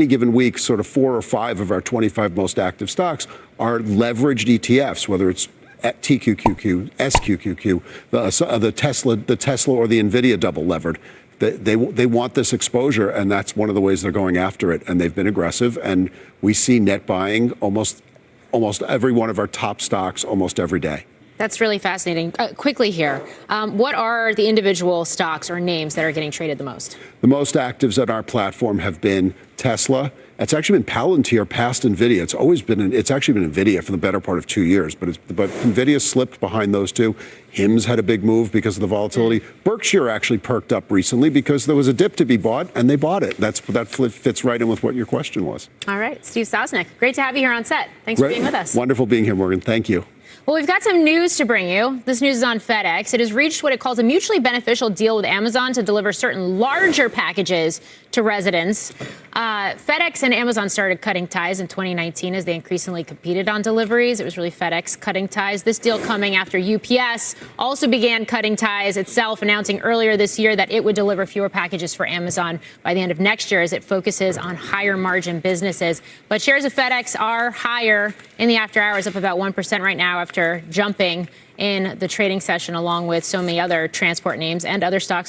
Speaker 17: given week, sort of 4 or 5 of our 25 most active stocks are leveraged ETFs, whether it's TQQQ, SQQQ, the Tesla or the NVIDIA double levered. They want this exposure, and that's one of the ways they're going after it. And they've been aggressive, and we see net buying almost every one of our top stocks almost every day.
Speaker 11: That's really fascinating. Quickly here, what are the individual stocks or names that are getting traded the most?
Speaker 17: The most actives on our platform have been Tesla. It's actually been Palantir past NVIDIA. It's actually been NVIDIA for the better part of 2 years, but NVIDIA slipped behind those two. HIMS had a big move because of the volatility. Berkshire actually perked up recently because there was a dip to be bought, and they bought it. That fits right in with what your question was.
Speaker 11: All right, Steve Sosnick, great to have you here on set. Thanks for being with us.
Speaker 17: Wonderful being here, Morgan. Thank you.
Speaker 11: Well, we've got some news to bring you. This news is on FedEx. It has reached what it calls a mutually beneficial deal with Amazon to deliver certain larger packages to residents. FedEx and Amazon started cutting ties in 2019 as they increasingly competed on deliveries. It was really FedEx cutting ties. This deal coming after UPS also began cutting ties itself, announcing earlier this year that it would deliver fewer packages for Amazon by the end of next year as it focuses on higher margin businesses. But shares of FedEx are higher in the after hours, up about 1% right now after jumping in the trading session along with so many other transport names and other stocks.